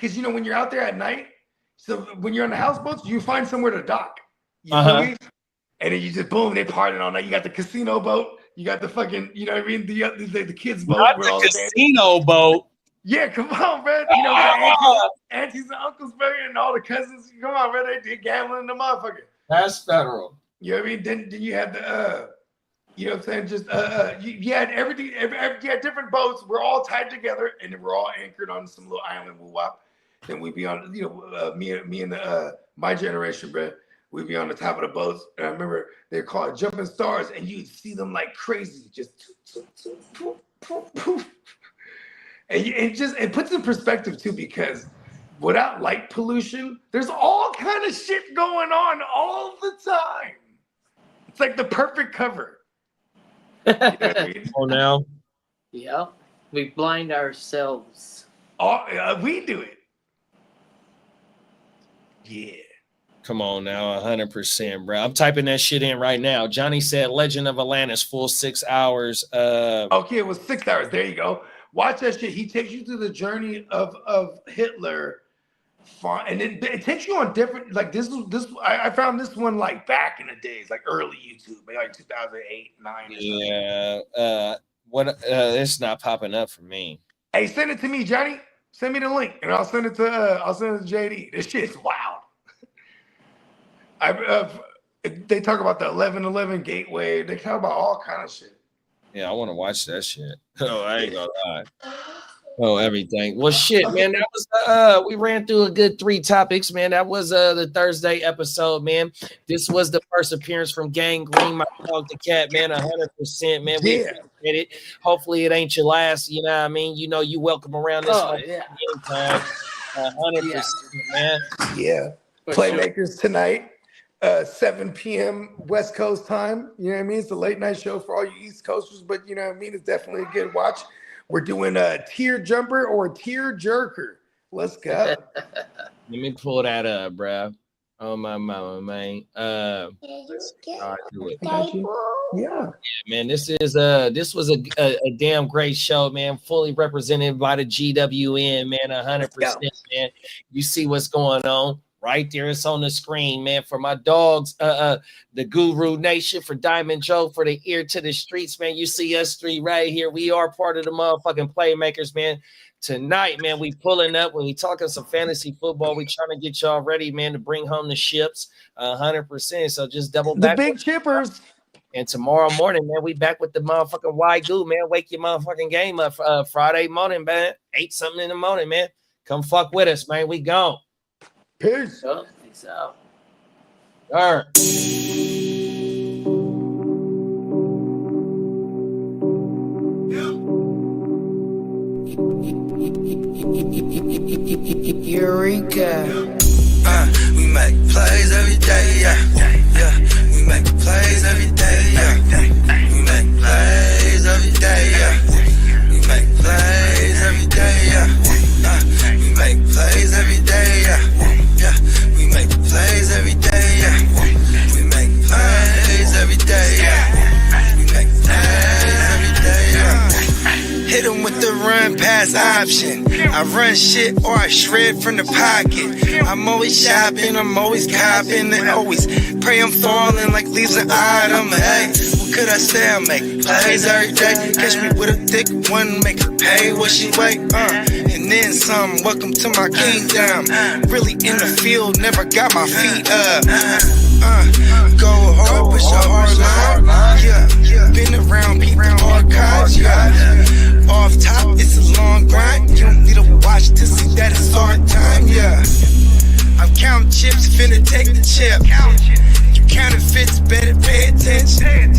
Because, when you're out there at night, so when you're on the houseboats, you find somewhere to dock. You know me? And then you just, boom, they partying all night. You got the casino boat. You got the fucking, you know what I mean? The kids' boat. Not the casino boat. Yeah, come on, man. Aunties and uncles, man, and all the cousins. Come on, man. They gambling in the motherfucker. That's federal. You know what I mean? Then you had the, you know what I'm saying? Just, you had everything. You had different boats. We're all tied together, and then we're all anchored on some little island. Woo-wop. Then we'd be on, me and my generation, bro, we'd be on the top of the boats. And I remember they're called jumping stars, and you'd see them like crazy, just poof, poof, poof. And it puts in perspective too, because without light pollution, there's all kind of shit going on all the time. It's like the perfect cover. You know what I mean? Oh, now? Yeah, we blind ourselves. We do it. Yeah. Come on now, 100%, bro. I'm typing that shit in right now. Johnny said Legend of Atlantis, full 6 hours. Okay, it was 6 hours. There you go. Watch that shit. He takes you through the journey of Hitler. And it takes you on different, like this. I found this one like back in the days, like early YouTube, maybe like 2008, 9. Yeah. It's not popping up for me. Hey, send it to me, Johnny. Send me the link, and I'll send it to JD. This shit's wild. They talk about the 1111 gateway. They talk about all kind of shit. Yeah, I want to watch that shit. Oh, I ain't gonna lie. Oh, everything. Well, shit, man. That was we ran through a good 3 topics, man. That was the Thursday episode, man. This was the first appearance from Gang Green, my dog, the cat, man. 100%, man. We appreciate it. Hopefully, it ain't your last. You know what I mean? You know, you welcome around this anytime. 100%, man. Yeah. Playmakers tonight, 7 p.m. West Coast time. You know what I mean? It's a late night show for all you East Coasters, but you know what I mean? It's definitely a good watch. We're doing a tear jumper or a tear jerker. Let's go. Let me pull that up, bro. Oh my mama, man. Do it. Yeah, man. This was a damn great show, man. Fully represented by the GWN, man. 100%, man. You see what's going on right there. It's on the screen, man. For my dogs, the Guru Nation, for Diamond Joe, for the Ear to the Streets, man. You see us 3 right here. We are part of the motherfucking Playmakers, man. Tonight, man, we pulling up when we talking some fantasy football. We trying to get y'all ready, man, to bring home the ships 100%. So just double back. The big chippers. And tomorrow morning, man, we back with the motherfucking Wagyu, man. Wake your motherfucking game up Friday morning, man. 8 something in the morning, man. Come fuck with us, man. We gone. Peace. Peace out. All right. Eureka. We make plays every day, yeah. We make plays every day, yeah. We make plays every day, yeah. We make plays every day, yeah. We make plays every day, yeah. We make plays every day, yeah. We make plays every day, yeah. We make plays every day, yeah. Hit him with the run pass option. I run shit or I shred from the pocket. I'm always shopping, I'm always copping, and always pray I'm falling like leaves an item. Hey, what could I say? I make plays every day. Catch me with a thick one, make her pay what she weigh. And then some. Welcome to my kingdom. Really in the field, never got my feet up. Go hard, push a hard line. Yeah, been around people, hard cards. Yeah. Off top, it's a long grind. You don't need to watch to see that it's hard time, yeah. I'm counting chips, finna take the chip. You counterfeits, better pay attention.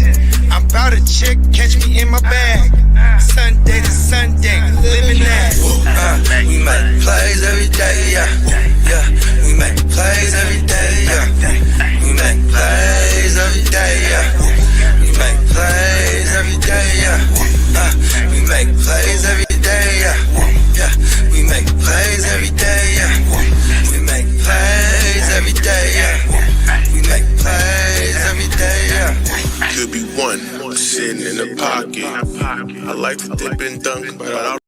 I'm about to check, catch me in my bag. Sunday to Sunday, living that. We make plays every day, yeah. We make plays every day, yeah. We make plays every day, yeah. We make plays every day, yeah. We make plays every day, yeah. We make plays every day, yeah. We make plays every day, yeah. We make plays every day, yeah. Could be one sitting in the pocket. I like to dip and dunk, but I